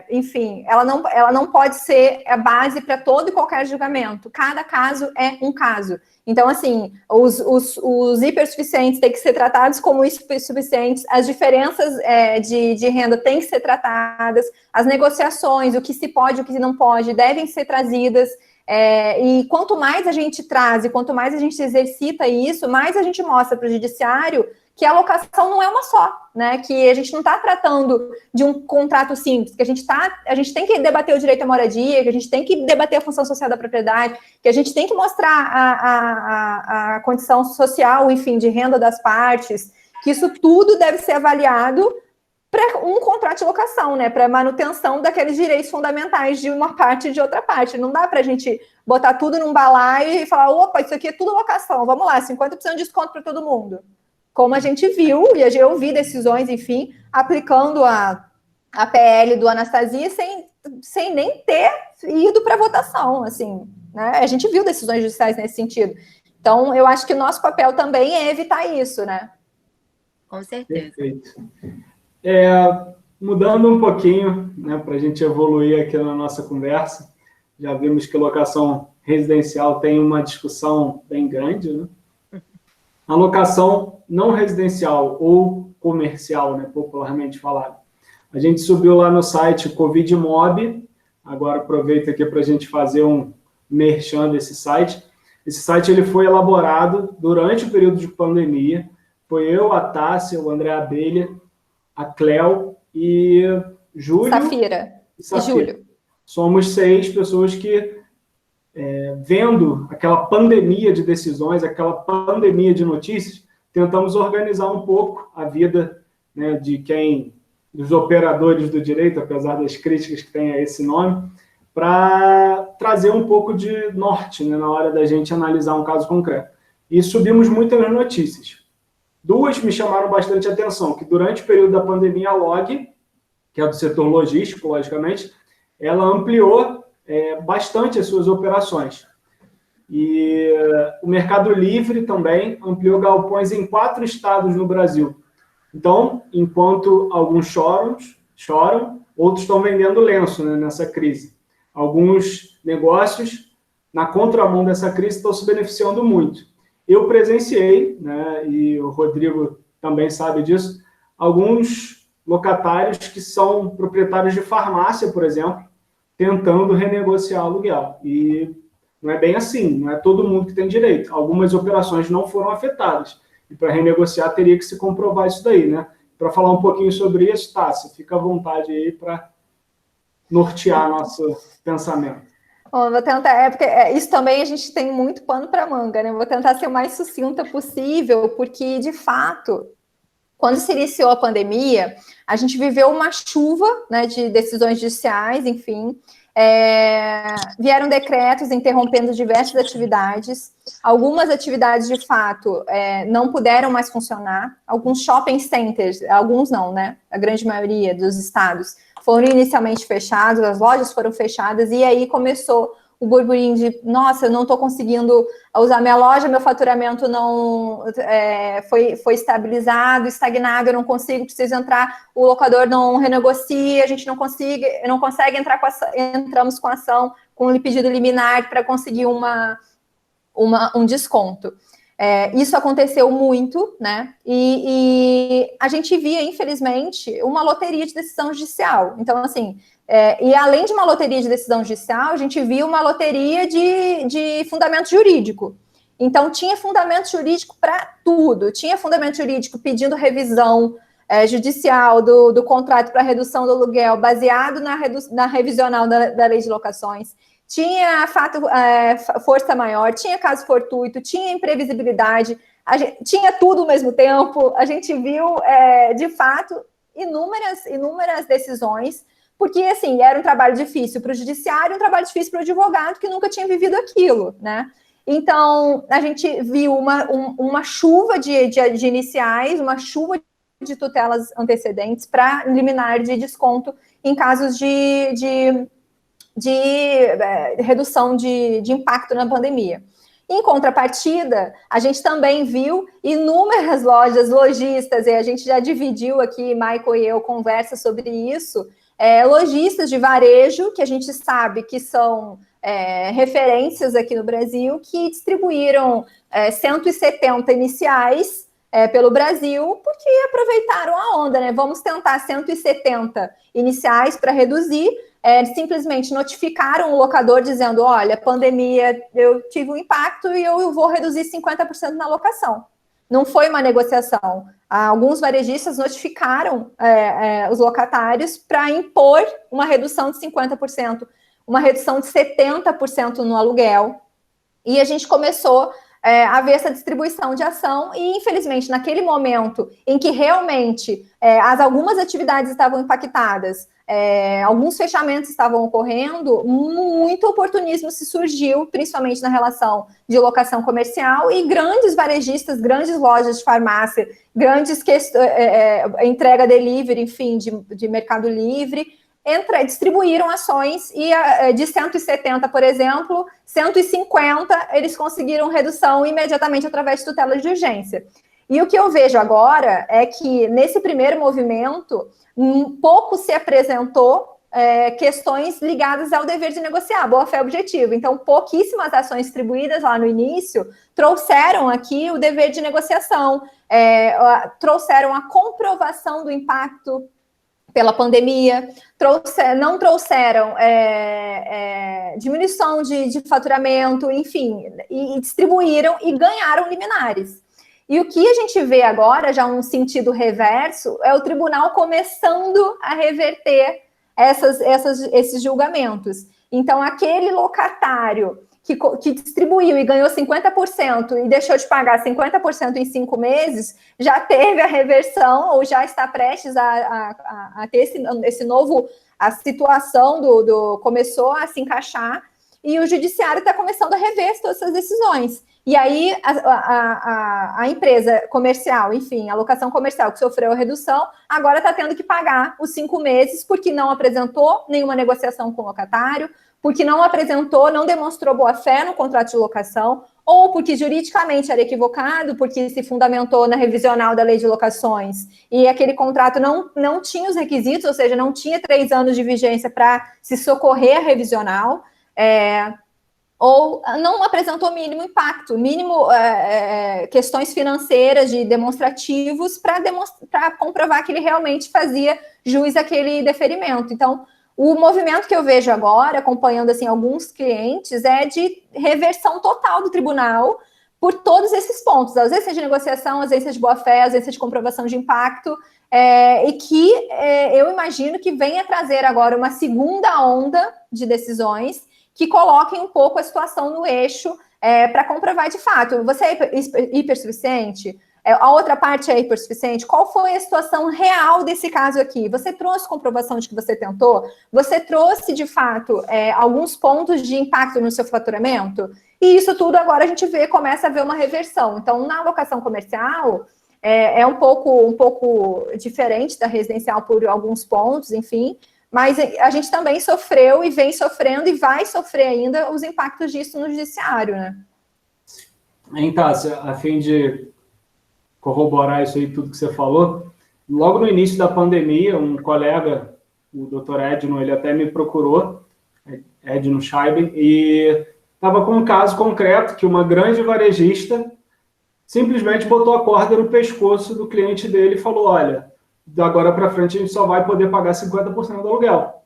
enfim, ela não pode ser a base para todo e qualquer julgamento. Cada caso é um caso. Então, assim, os hipersuficientes têm que ser tratados como hipersuficientes, as diferenças de renda têm que ser tratadas, as negociações, o que se pode, o que não pode, devem ser trazidas. E quanto mais a gente traz e quanto mais a gente exercita isso, mais a gente mostra para o judiciário que a locação não é uma só, né? Que a gente não está tratando de um contrato simples, que a gente tem que debater o direito à moradia, que a gente tem que debater a função social da propriedade, que a gente tem que mostrar a condição social, enfim, de renda das partes, que isso tudo deve ser avaliado para um contrato de locação, né? Para manutenção daqueles direitos fundamentais de uma parte e de outra parte. Não dá para a gente botar tudo num balaio e falar, opa, isso aqui é tudo locação, vamos lá, 50% de desconto para todo mundo. Como a gente viu, e eu vi decisões, enfim, aplicando a PL do Anastasia sem nem ter ido para votação, assim, né? A gente viu decisões judiciais nesse sentido. Então, eu acho que o nosso papel também é evitar isso, né? Com certeza. Perfeito. Mudando um pouquinho, né, para a gente evoluir aqui na nossa conversa, já vimos que locação residencial tem uma discussão bem grande, né? A locação não residencial ou comercial, né, popularmente falado. A gente subiu lá no site Covid Mob, agora aproveito aqui para a gente fazer um merchan desse site. Esse site ele foi elaborado durante o período de pandemia, foi eu, a Tássia, o André Abelha, a Cléo e Júlio. Safira. E Júlio. Somos 6 pessoas que, vendo aquela pandemia de decisões, aquela pandemia de notícias, tentamos organizar um pouco a vida, né, dos operadores do direito, apesar das críticas que tem a esse nome, para trazer um pouco de norte, né, na hora da gente analisar um caso concreto. E subimos muitas notícias. 2 me chamaram bastante atenção, que durante o período da pandemia, a Log, que é do setor logístico, logicamente, ela ampliou bastante as suas operações. E o Mercado Livre também ampliou galpões em 4 estados no Brasil. Então, enquanto alguns choram, outros estão vendendo lenço, né, nessa crise. Alguns negócios, na contramão dessa crise, estão se beneficiando muito. Eu presenciei, né, e o Rodrigo também sabe disso, alguns locatários que são proprietários de farmácia, por exemplo, tentando renegociar aluguel. E não é bem assim, não é todo mundo que tem direito. Algumas operações não foram afetadas. E para renegociar teria que se comprovar isso daí, né? Para falar um pouquinho sobre isso, Tássia, fica à vontade aí para nortear nosso pensamento. Bom, vou tentar, porque isso também a gente tem muito pano para manga, né? Vou tentar ser o mais sucinta possível, porque, de fato, quando se iniciou a pandemia, a gente viveu uma chuva, né, de decisões judiciais, enfim, vieram decretos interrompendo diversas atividades, algumas atividades, de fato, não puderam mais funcionar, alguns shopping centers, alguns não, né, a grande maioria dos estados, foram inicialmente fechados, as lojas foram fechadas, e aí começou o burburinho de, nossa, eu não estou conseguindo usar minha loja, meu faturamento não foi estabilizado, estagnado, eu não consigo, preciso entrar, o locador não renegocia, a gente não consegue entrar entramos com ação, com um pedido liminar para conseguir um desconto. Isso aconteceu muito, né? E a gente via, infelizmente, uma loteria de decisão judicial. Então, assim, e além de uma loteria de decisão judicial, a gente via uma loteria de fundamento jurídico. Então, tinha fundamento jurídico para tudo. Tinha fundamento jurídico pedindo revisão judicial do contrato para redução do aluguel, baseado na revisional da lei de locações. Tinha força maior, tinha caso fortuito, tinha imprevisibilidade, tinha tudo ao mesmo tempo. A gente viu, de fato, inúmeras decisões, porque, assim, era um trabalho difícil para o judiciário, um trabalho difícil para o advogado que nunca tinha vivido aquilo, né? Então, a gente viu uma chuva de iniciais, uma chuva de tutelas antecedentes para liminar de desconto em casos de redução de impacto na pandemia. Em contrapartida, a gente também viu inúmeras lojas, lojistas, e a gente já dividiu aqui, Michael e eu, conversa sobre isso, lojistas de varejo, que a gente sabe que são referências aqui no Brasil, que distribuíram 170 iniciais pelo Brasil, porque aproveitaram a onda, né? Vamos tentar 170 iniciais para reduzir, simplesmente notificaram o locador dizendo, olha, pandemia, eu tive um impacto e eu vou reduzir 50% na locação. Não foi uma negociação. Alguns varejistas notificaram os locatários para impor uma redução de 50%, uma redução de 70% no aluguel, e a gente começou a ver essa distribuição de ação, e infelizmente naquele momento em que realmente algumas atividades estavam impactadas, alguns fechamentos estavam ocorrendo, muito oportunismo se surgiu, principalmente na relação de locação comercial, e grandes varejistas, grandes lojas de farmácia, grandes entrega delivery, enfim, de Mercado Livre, distribuíram ações, e de 170, por exemplo, 150 eles conseguiram redução imediatamente através de tutelas de urgência. E o que eu vejo agora é que, nesse primeiro movimento, pouco se apresentou questões ligadas ao dever de negociar, boa-fé objetiva. Então, pouquíssimas ações distribuídas lá no início trouxeram aqui o dever de negociação, trouxeram a comprovação do impacto pela pandemia, não trouxeram diminuição de faturamento, enfim, e distribuíram e ganharam liminares. E o que a gente vê agora, já um sentido reverso, é o tribunal começando a reverter esses julgamentos. Então, aquele locatário que distribuiu e ganhou 50% e deixou de pagar 50% em 5 meses, já teve a reversão ou já está prestes a ter esse novo, a situação começou a se encaixar, e o judiciário está começando a rever todas essas decisões. E aí a empresa comercial, enfim, a locação comercial que sofreu a redução, agora está tendo que pagar os 5 meses porque não apresentou nenhuma negociação com o locatário, porque não demonstrou boa-fé no contrato de locação, ou porque juridicamente era equivocado, porque se fundamentou na revisional da lei de locações, e aquele contrato não tinha os requisitos, ou seja, não tinha 3 anos de vigência para se socorrer a revisional, ou não apresentou mínimo impacto, questões financeiras de demonstrativos para comprovar que ele realmente fazia jus àquele deferimento. Então, o movimento que eu vejo agora, acompanhando assim, alguns clientes, é de reversão total do tribunal por todos esses pontos, ausência de negociação, ausência de boa-fé, ausência de comprovação de impacto, e que eu imagino que venha trazer agora uma segunda onda de decisões que coloquem um pouco a situação no eixo para comprovar de fato. Você é hipersuficiente? A outra parte é hipersuficiente? Qual foi a situação real desse caso aqui? Você trouxe comprovação de que você tentou? Você trouxe, de fato, alguns pontos de impacto no seu faturamento? E isso tudo agora a gente começa a ver uma reversão. Então, na locação comercial, é um pouco diferente da residencial por alguns pontos, enfim, mas a gente também sofreu e vem sofrendo e vai sofrer ainda os impactos disso no judiciário, né? Tássia, a fim de corroborar isso aí, tudo que você falou, logo no início da pandemia, um colega, o Dr. Edno, ele até me procurou, Edno Scheiben, e estava com um caso concreto que uma grande varejista simplesmente botou a corda no pescoço do cliente dele e falou, olha, da agora para frente a gente só vai poder pagar 50% do aluguel.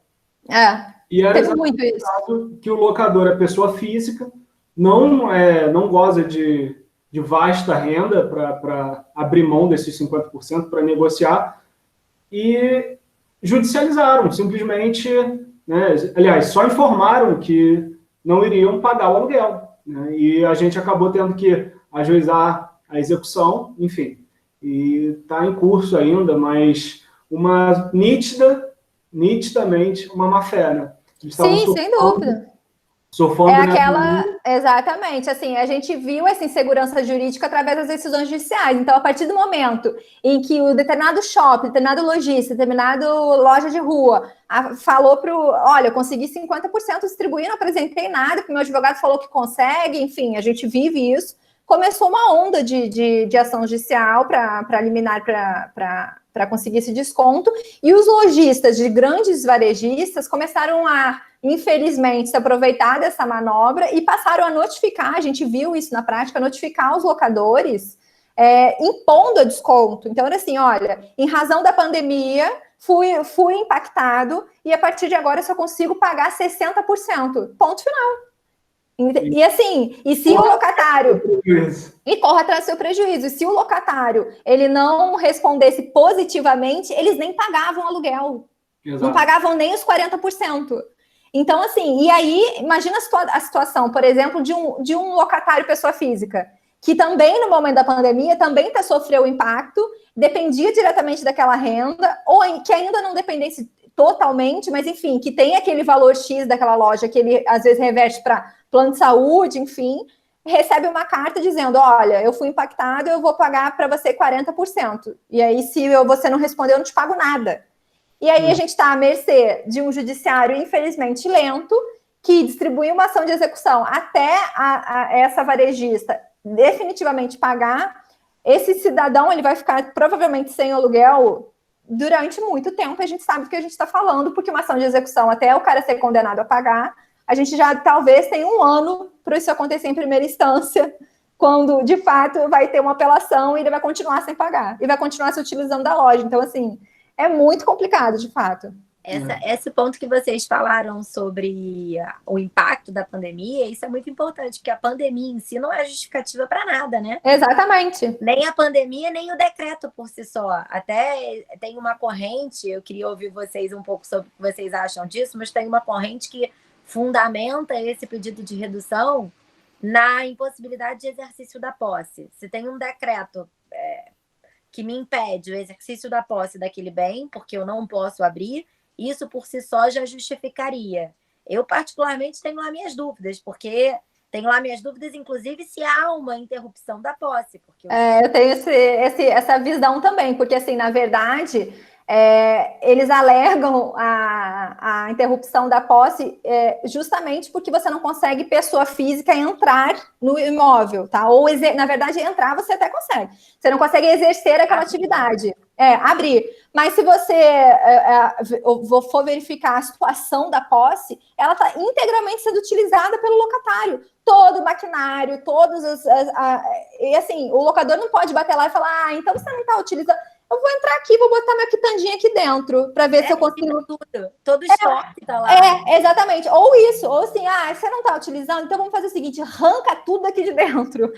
E era exatamente isso, que o locador é pessoa física, não goza de vasta renda para abrir mão desses 50%, para negociar, e judicializaram, simplesmente, né, aliás, só informaram que não iriam pagar o aluguel, né, e a gente acabou tendo que ajuizar a execução, enfim, e está em curso ainda, mas uma nitidamente uma má-fé, né? Sim, sem dúvida. Surfando, exatamente, assim, a gente viu essa insegurança jurídica através das decisões judiciais. Então, a partir do momento em que o determinado shopping, determinado lojista, determinado loja de rua falou olha, eu consegui 50% distribuir, não apresentei nada, porque meu advogado falou que consegue, enfim, a gente vive isso. Começou uma onda de ação judicial para liminar, para conseguir esse desconto, e os lojistas de grandes varejistas começaram a, infelizmente, se aproveitar dessa manobra e passaram a notificar, a gente viu isso na prática, notificar os locadores, impondo a desconto. Então, era assim, olha, em razão da pandemia, fui impactado e a partir de agora eu só consigo pagar 60%. Ponto final. E assim, e se o locatário... E corre atrás do seu prejuízo. E se o locatário ele não respondesse positivamente, eles nem pagavam aluguel. Exato. Não pagavam nem os 40%. Então, assim, e aí, imagina a situação, por exemplo, de um locatário pessoa física, que também, no momento da pandemia, também sofreu o impacto, dependia diretamente daquela renda, ou que ainda não dependesse totalmente, mas, enfim, que tem aquele valor X daquela loja, que ele, às vezes, reverte para plano de saúde, enfim, recebe uma carta dizendo, olha, eu fui impactado, eu vou pagar para você 40%. E aí, se você não responder, eu não te pago nada. E aí a gente está à mercê de um judiciário, infelizmente, lento, que distribui uma ação de execução até essa varejista definitivamente pagar. Esse cidadão ele vai ficar provavelmente sem aluguel durante muito tempo. A gente sabe do que a gente está falando, porque uma ação de execução, até o cara ser condenado a pagar, a gente já talvez tenha um ano para isso acontecer em primeira instância, quando, de fato, vai ter uma apelação e ele vai continuar sem pagar. E vai continuar se utilizando da loja. Então, assim, é muito complicado, de fato. Esse ponto que vocês falaram sobre o impacto da pandemia, isso é muito importante, porque a pandemia em si não é justificativa para nada, né? Exatamente. Nem a pandemia, nem o decreto por si só. Até tem uma corrente, eu queria ouvir vocês um pouco sobre o que vocês acham disso, mas tem uma corrente que fundamenta esse pedido de redução na impossibilidade de exercício da posse. Se tem um decreto que me impede o exercício da posse daquele bem, porque eu não posso abrir, isso por si só já justificaria. Eu, particularmente, tenho lá minhas dúvidas, porque tenho lá minhas dúvidas, inclusive, se há uma interrupção da posse. Porque eu tenho essa visão também, porque, assim, na verdade, eles alegam a interrupção da posse justamente porque você não consegue, pessoa física, entrar no imóvel, tá? Ou, na verdade, entrar você até consegue. Você não consegue exercer aquela atividade. Abrir. Mas se você for verificar a situação da posse, ela está integralmente sendo utilizada pelo locatário. Todo o maquinário, e assim, o locador não pode bater lá e falar, então você não está utilizando... Eu vou entrar aqui, vou botar minha quitandinha aqui dentro, para ver se eu consigo... Todo estoque está lá. Exatamente. Ou isso, ou assim, você não está utilizando, então vamos fazer o seguinte, arranca tudo aqui de dentro.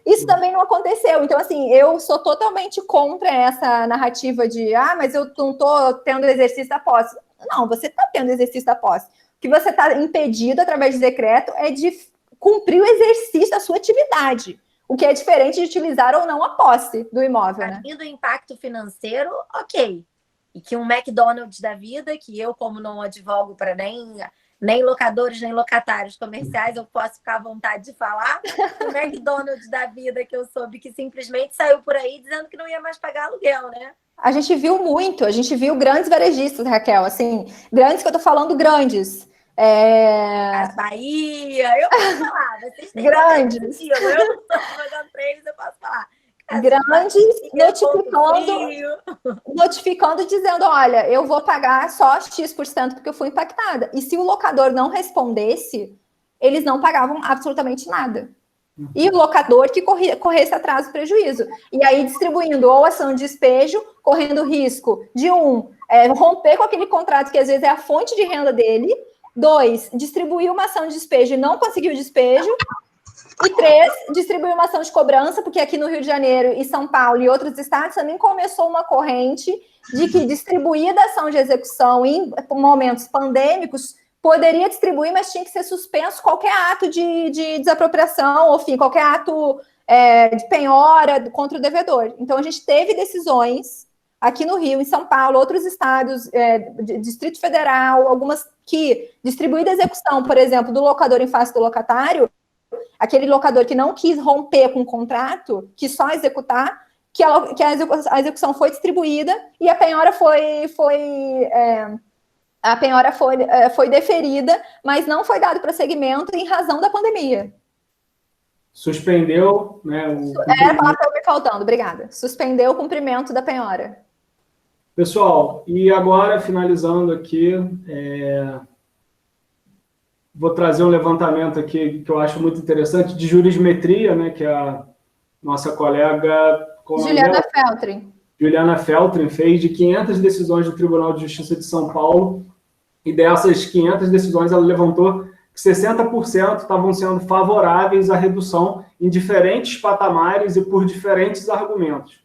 Isso também não aconteceu. Então, assim, eu sou totalmente contra essa narrativa de mas eu não estou tendo exercício da posse. Não, você está tendo exercício da posse. O que você está impedido, através de decreto, é de cumprir o exercício da sua atividade. O que é diferente de utilizar ou não a posse do imóvel, né? E do impacto financeiro, ok. E que um McDonald's da vida, que eu, como não advogo para nem locadores, nem locatários comerciais, eu posso ficar à vontade de falar. O McDonald's da vida, que eu soube que simplesmente saiu por aí dizendo que não ia mais pagar aluguel, né? A gente viu grandes varejistas, Raquel, assim, grandes que eu tô falando grandes. A Bahia, eu posso falar, vocês têm grandes. Eu não estou jogando para eles, eu posso falar. Grandes notificando, dizendo, olha, eu vou pagar só X% porque eu fui impactada. E se o locador não respondesse, eles não pagavam absolutamente nada. E o locador que corresse atrás do prejuízo. E aí distribuindo ou ação de despejo, correndo o risco de romper com aquele contrato que às vezes é a fonte de renda dele. 2, distribuir uma ação de despejo e não conseguir o despejo. E 3, distribuir uma ação de cobrança, porque aqui no Rio de Janeiro e São Paulo e outros estados também começou uma corrente de que distribuir da ação de execução em momentos pandêmicos poderia distribuir, mas tinha que ser suspenso qualquer ato de desapropriação, ou enfim, qualquer ato de penhora contra o devedor. Então, a gente teve decisões aqui no Rio, em São Paulo, outros estados, Distrito Federal, algumas que distribuir da execução, por exemplo, do locador em face do locatário, aquele locador que não quis romper com o contrato, que só executar, que a execução foi distribuída e a penhora foi deferida, mas não foi dado prosseguimento em razão da pandemia. Suspendeu, né? A palavra estava me faltando, obrigada. Suspendeu o cumprimento da penhora. Pessoal, e agora, finalizando aqui, vou trazer um levantamento aqui que eu acho muito interessante, de jurismetria, né, que a nossa colega... Juliana Feltrin fez de 500 decisões do Tribunal de Justiça de São Paulo, e dessas 500 decisões ela levantou que 60% estavam sendo favoráveis à redução em diferentes patamares e por diferentes argumentos.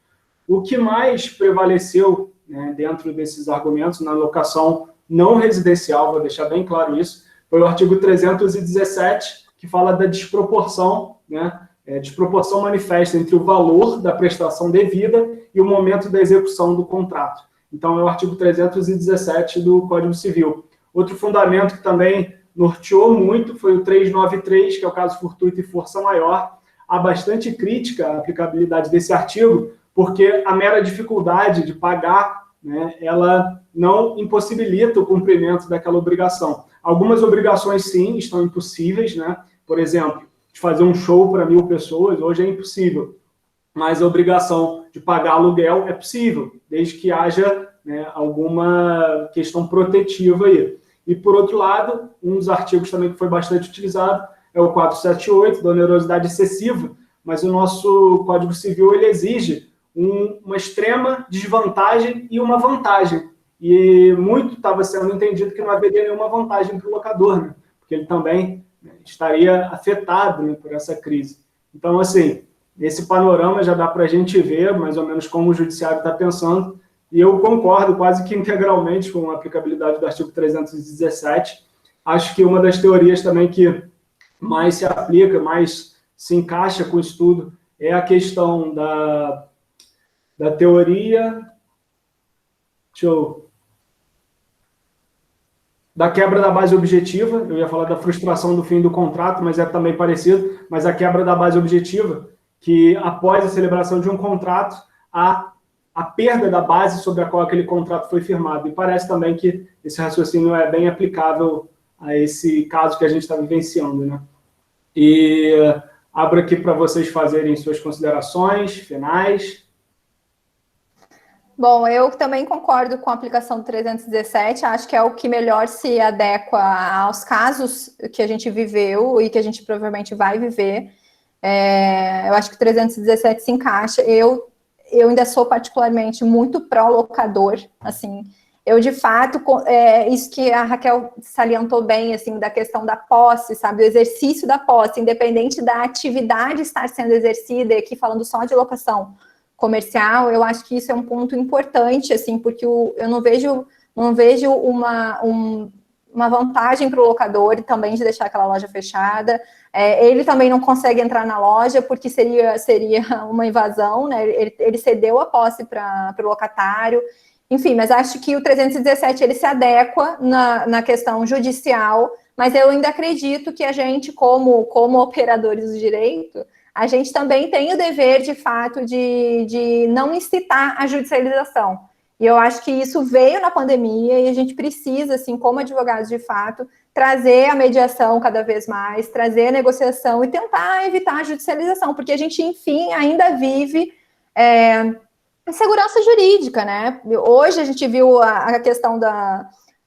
O que mais prevaleceu, né, dentro desses argumentos na locação não residencial, vou deixar bem claro isso, foi o artigo 317, que fala da desproporção, né, desproporção manifesta entre o valor da prestação devida e o momento da execução do contrato. Então, é o artigo 317 do Código Civil. Outro fundamento que também norteou muito foi o 393, que é o caso fortuito e força maior. Há bastante crítica à aplicabilidade desse artigo, porque a mera dificuldade de pagar, né, ela não impossibilita o cumprimento daquela obrigação. Algumas obrigações, sim, estão impossíveis, né? Por exemplo, de fazer um show para 1.000 pessoas, hoje é impossível. Mas a obrigação de pagar aluguel é possível, desde que haja, né, alguma questão protetiva aí. E, por outro lado, um dos artigos também que foi bastante utilizado é o 478, da onerosidade excessiva, mas o nosso Código Civil ele exige uma extrema desvantagem e uma vantagem. E muito estava sendo entendido que não haveria nenhuma vantagem para o locador, né? Porque ele também, né, estaria afetado, né, por essa crise. Então, assim, esse panorama já dá para a gente ver mais ou menos como o judiciário está pensando, e eu concordo quase que integralmente com a aplicabilidade do artigo 317. Acho que uma das teorias também que mais se aplica, mais se encaixa com o estudo, é a questão da teoria... da quebra da base objetiva. Eu ia falar da frustração do fim do contrato, mas é também parecido, mas a quebra da base objetiva, que após a celebração de um contrato, há a perda da base sobre a qual aquele contrato foi firmado. E parece também que esse raciocínio é bem aplicável a esse caso que a gente está vivenciando, né? E abro aqui para vocês fazerem suas considerações finais. Bom, eu também concordo com a aplicação do 317, acho que é o que melhor se adequa aos casos que a gente viveu e que a gente provavelmente vai viver. Eu acho que o 317 se encaixa. Eu ainda sou particularmente muito pró-locador, assim, eu de fato, isso que a Raquel salientou bem, assim, da questão da posse, sabe, o exercício da posse, independente da atividade estar sendo exercida, aqui falando só de locação comercial, eu acho que isso é um ponto importante, assim, porque eu não vejo uma vantagem para o locador também de deixar aquela loja fechada. Ele também não consegue entrar na loja porque seria uma invasão, né? Ele cedeu a posse para o locatário. Enfim, mas acho que o 317 ele se adequa na questão judicial, mas eu ainda acredito que a gente, como operadores do direito, a gente também tem o dever, de fato, de não incitar a judicialização. E eu acho que isso veio na pandemia e a gente precisa, assim, como advogados, de fato, trazer a mediação cada vez mais, trazer a negociação e tentar evitar a judicialização, porque a gente, enfim, ainda vive insegurança jurídica, né? Hoje a gente viu a questão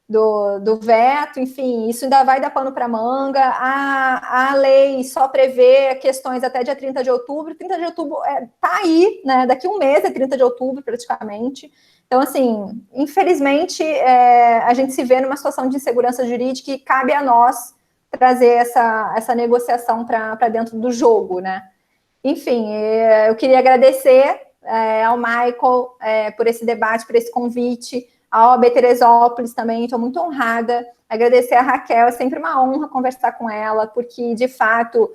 do veto, enfim, isso ainda vai dar pano para manga. A lei só prevê questões até dia 30 de outubro. 30 de outubro tá aí, né? Daqui um mês é 30 de outubro, praticamente. Então, assim, infelizmente, a gente se vê numa situação de insegurança jurídica e cabe a nós, trazer essa negociação para dentro do jogo, né? Enfim, eu queria agradecer ao Michael por esse debate, por esse convite, à OAB Teresópolis também, estou muito honrada. Agradecer a Raquel, é sempre uma honra conversar com ela, porque, de fato,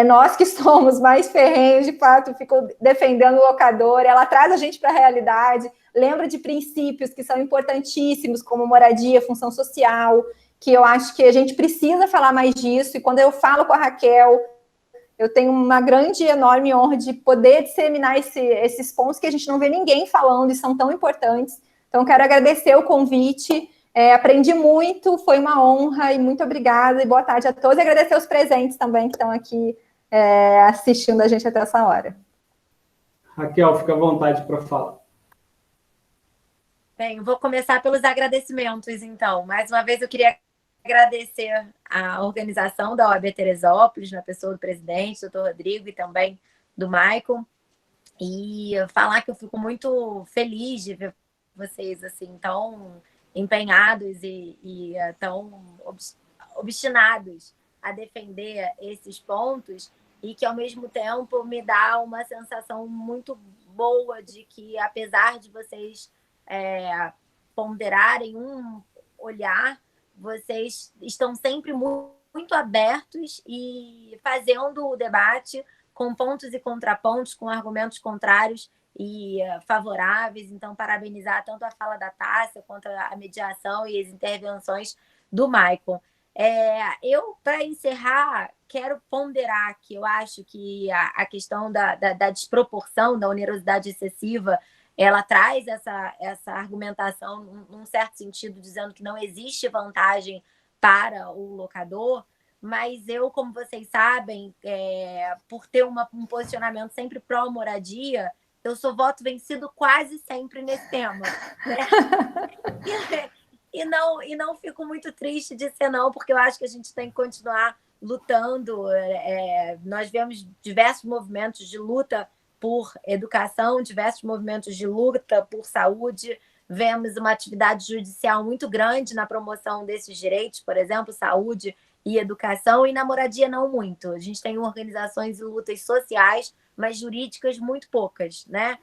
nós que somos mais ferrenhos, de fato, ficam defendendo o locador, ela traz a gente para a realidade, lembra de princípios que são importantíssimos, como moradia, função social, que eu acho que a gente precisa falar mais disso, e quando eu falo com a Raquel, eu tenho uma grande, enorme honra de poder disseminar esses pontos que a gente não vê ninguém falando e são tão importantes. Então, quero agradecer o convite, aprendi muito, foi uma honra e muito obrigada e boa tarde a todos. E agradecer os presentes também que estão aqui assistindo a gente até essa hora. Raquel, fica à vontade para falar. Bem, vou começar pelos agradecimentos, então. Mais uma vez, eu queria agradecer a organização da OAB Teresópolis, na pessoa do presidente, doutor Rodrigo, e também do Michael, e falar que eu fico muito feliz de ver vocês assim tão empenhados e tão obstinados a defender esses pontos, e que, ao mesmo tempo, me dá uma sensação muito boa de que, apesar de vocês ponderarem um olhar, vocês estão sempre muito abertos e fazendo o debate com pontos e contrapontos, com argumentos contrários e favoráveis. Então, parabenizar tanto a fala da Tássia quanto a mediação e as intervenções do Michael. Eu, para encerrar, quero ponderar que eu acho que a questão da desproporção, da onerosidade excessiva, ela traz essa argumentação, num certo sentido, dizendo que não existe vantagem para o locador, mas eu, como vocês sabem, por ter um posicionamento sempre pró-moradia, eu sou voto vencido quase sempre nesse tema, né? E não fico muito triste de ser não, porque eu acho que a gente tem que continuar lutando. Nós vemos diversos movimentos de luta por educação, diversos movimentos de luta por saúde, vemos uma atividade judicial muito grande na promoção desses direitos, por exemplo, saúde e educação, e na moradia não muito. A gente tem organizações e lutas sociais, mas jurídicas muito poucas, né?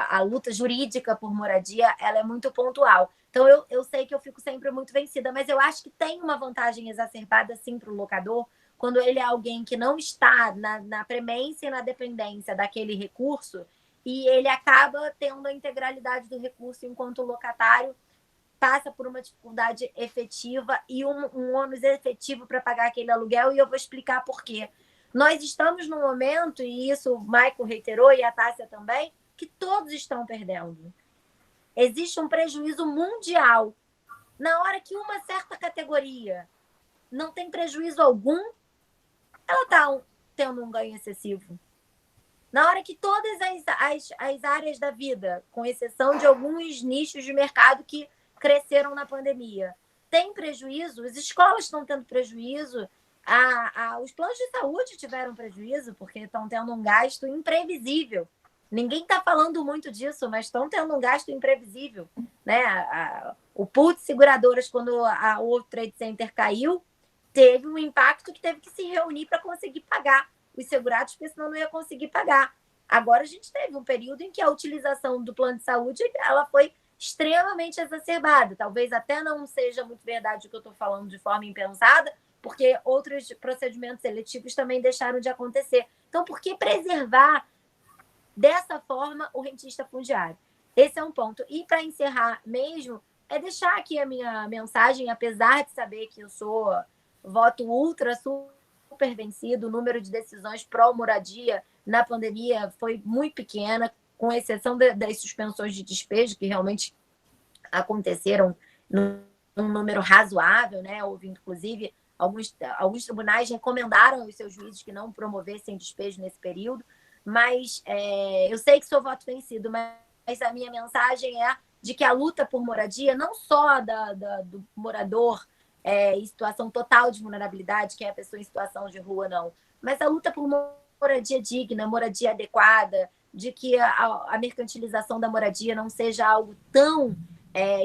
A luta jurídica por moradia, ela é muito pontual. Então, eu sei que eu fico sempre muito vencida, mas eu acho que tem uma vantagem exacerbada, sim, para o locador, quando ele é alguém que não está na premência e na dependência daquele recurso, e ele acaba tendo a integralidade do recurso, enquanto o locatário passa por uma dificuldade efetiva e um ônus efetivo para pagar aquele aluguel, e eu vou explicar por quê. Nós estamos num momento, e isso o Michael reiterou e a Tássia também, que todos estão perdendo. Existe um prejuízo mundial. Na hora que uma certa categoria não tem prejuízo algum, ela está tendo um ganho excessivo. Na hora que todas as áreas da vida, com exceção de alguns nichos de mercado que cresceram na pandemia, tem prejuízo, as escolas estão tendo prejuízo, os planos de saúde tiveram prejuízo, porque estão tendo um gasto imprevisível. Ninguém está falando muito disso, mas estão tendo um gasto imprevisível, né? O pool de seguradoras, quando o World Trade Center caiu, teve um impacto que teve que se reunir para conseguir pagar os segurados, porque senão não ia conseguir pagar. Agora a gente teve um período em que a utilização do plano de saúde ela foi extremamente exacerbada. Talvez até não seja muito verdade o que eu estou falando de forma impensada, porque outros procedimentos eletivos também deixaram de acontecer. Então, por que preservar dessa forma o rentista fundiário? Esse é um ponto. E para encerrar mesmo, deixar aqui a minha mensagem, apesar de saber que eu sou voto super vencido, o número de decisões pró-moradia na pandemia foi muito pequena, com exceção das suspensões de despejo, que realmente aconteceram num número razoável, né? Houve, inclusive, alguns tribunais recomendaram aos seus juízes que não promovessem despejo nesse período, mas eu sei que sou voto vencido, mas a minha mensagem é de que a luta por moradia, não só do morador em situação total de vulnerabilidade, que é a pessoa em situação de rua, não, mas a luta por moradia digna, moradia adequada, de que a mercantilização da moradia não seja algo tão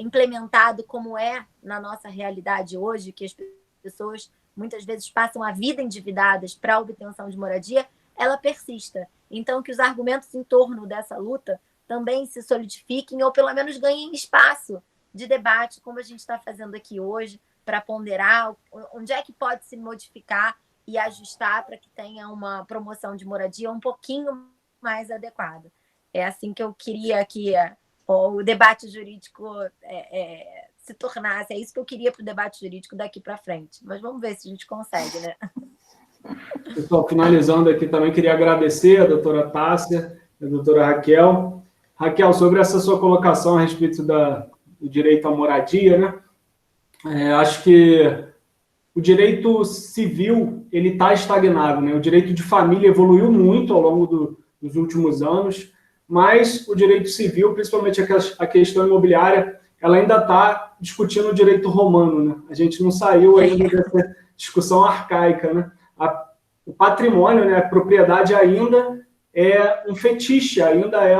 implementado como é na nossa realidade hoje, que as pessoas muitas vezes passam a vida endividadas para a obtenção de moradia, ela persista. Então, que os argumentos em torno dessa luta também se solidifiquem ou pelo menos ganhem espaço de debate, como a gente está fazendo aqui hoje, para ponderar onde é que pode se modificar e ajustar para que tenha uma promoção de moradia um pouquinho mais adequada. É assim que eu queria que o debate jurídico se tornasse. É isso que eu queria para o debate jurídico daqui para frente. Mas vamos ver se a gente consegue, né? Pessoal, finalizando aqui, também queria agradecer a doutora Tássia e a doutora Raquel. Raquel, sobre essa sua colocação a respeito do direito à moradia, né? Acho que o direito civil ele está estagnado, né? O direito de família evoluiu muito ao longo dos últimos anos, mas o direito civil, principalmente a questão imobiliária, ela ainda está discutindo o direito romano, né? A gente não saiu ainda dessa discussão arcaica, né? O patrimônio, né? A propriedade ainda é um fetiche, ainda é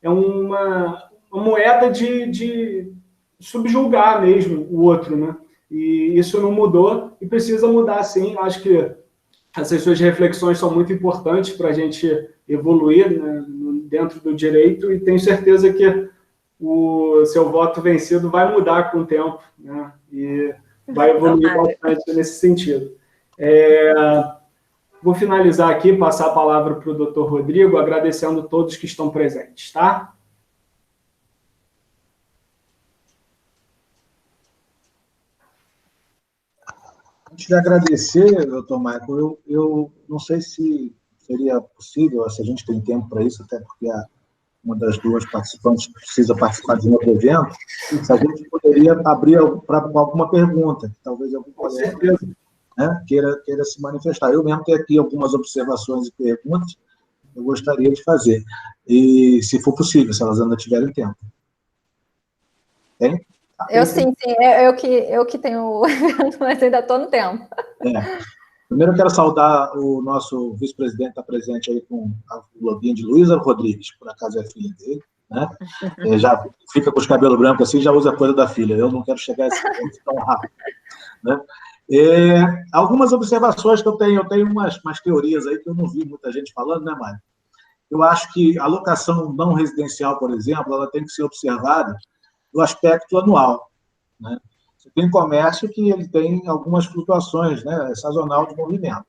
uma moeda de subjugar mesmo o outro, né? E isso não mudou e precisa mudar, sim. Acho que essas suas reflexões são muito importantes para a gente evoluir, né, dentro do direito, e tenho certeza que o seu voto vencido vai mudar com o tempo, né, e vai evoluir bastante nesse sentido. Vou finalizar aqui, passar a palavra para o doutor Rodrigo, agradecendo a todos que estão presentes, tá? Antes de agradecer, doutor Michael, eu não sei se seria possível, se a gente tem tempo para isso, até porque uma das duas participantes precisa participar de um outro evento, se a gente poderia abrir para alguma pergunta, que talvez algum colega, né, queira se manifestar. Eu mesmo tenho aqui algumas observações e perguntas que eu gostaria de fazer, e se for possível, se elas ainda tiverem tempo. Tem? Eu sim. Eu que tenho, mas ainda estou no tempo. Primeiro eu quero saudar o nosso vice-presidente, que está presente aí com o login de Luísa Rodrigues, por acaso é filha dele, né? Já fica com os cabelos brancos assim, já usa a coisa da filha. Eu não quero chegar a esse ponto tão rápido, né? Algumas observações que eu tenho umas teorias aí que eu não vi muita gente falando, né, Mário? Eu acho que a locação não residencial, por exemplo, ela tem que ser observada do aspecto anual, né? Você tem comércio que ele tem algumas flutuações, né? É sazonal de movimento.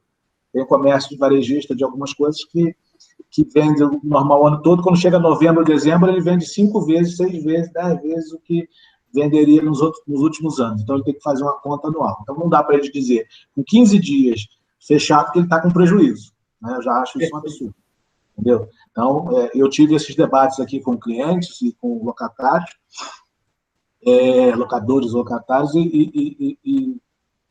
Tem comércio de varejista de algumas coisas que vende o normal o ano todo, quando chega novembro, dezembro, ele vende 5 vezes, 6 vezes, 10 vezes o que venderia nos últimos anos. Então, ele tem que fazer uma conta anual. Então, não dá para ele dizer, com 15 dias fechado, que ele está com prejuízo, né? Eu já acho isso um absurdo. Entendeu? Então, eu tive esses debates aqui com clientes e com locatários, locadores, locatários, e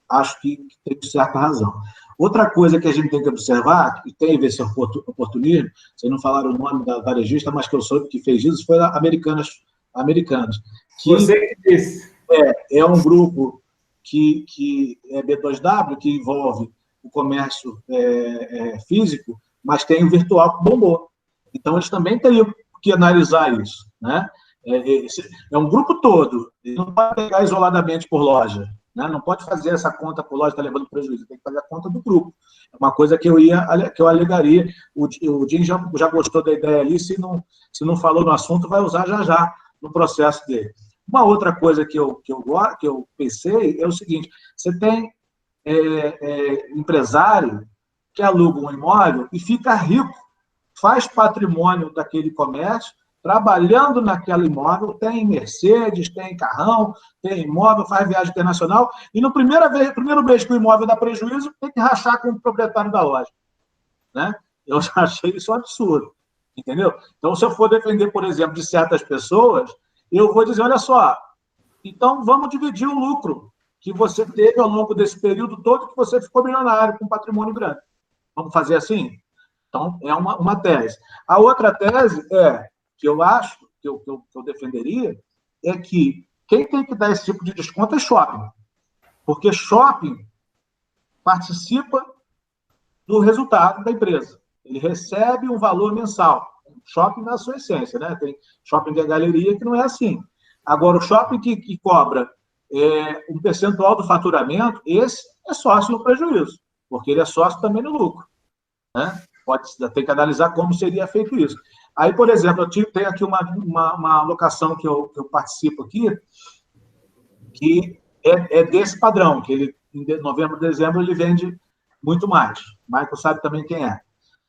acho que tem certa razão. Outra coisa que a gente tem que observar, e tem esse oportunismo, vocês não falaram o nome da varejista, mas que eu soube que fez isso, foi a Americanas. Que você que disse. É um grupo que é B2W, que envolve o comércio físico, mas tem o virtual que bombou. Então, eles também teriam que analisar isso, né? É um grupo todo, ele não pode pegar isoladamente por loja, né? Não pode fazer essa conta por loja, está levando prejuízo, tem que fazer a conta do grupo. É uma coisa que eu alegaria. O Jim já gostou da ideia ali, se não falou no assunto, vai usar já no processo dele. Uma outra coisa que eu pensei é o seguinte: você tem empresário que aluga um imóvel e fica rico, faz patrimônio daquele comércio, trabalhando naquele imóvel, tem Mercedes, tem carrão, tem imóvel, faz viagem internacional, e no primeiro mês que o imóvel dá prejuízo, tem que rachar com o proprietário da loja, né? Eu já achei isso um absurdo, entendeu? Então, se eu for defender, por exemplo, de certas pessoas, eu vou dizer, olha só, então vamos dividir o lucro que você teve ao longo desse período todo que você ficou milionário, com patrimônio grande. Vamos fazer assim? Então, é uma tese. A outra tese que eu acho, que eu defenderia, é que quem tem que dar esse tipo de desconto é shopping. Porque shopping participa do resultado da empresa. Ele recebe um valor mensal. Shopping na sua essência, né? Tem shopping de galeria que não é assim. Agora, o shopping que cobra um percentual do faturamento, esse é sócio no prejuízo, porque ele é sócio também no lucro, né? Tem que analisar como seria feito isso. Aí, por exemplo, eu tenho aqui uma locação que eu participo aqui, que é desse padrão, que ele, em novembro, dezembro, ele vende muito mais. O Michael sabe também quem é,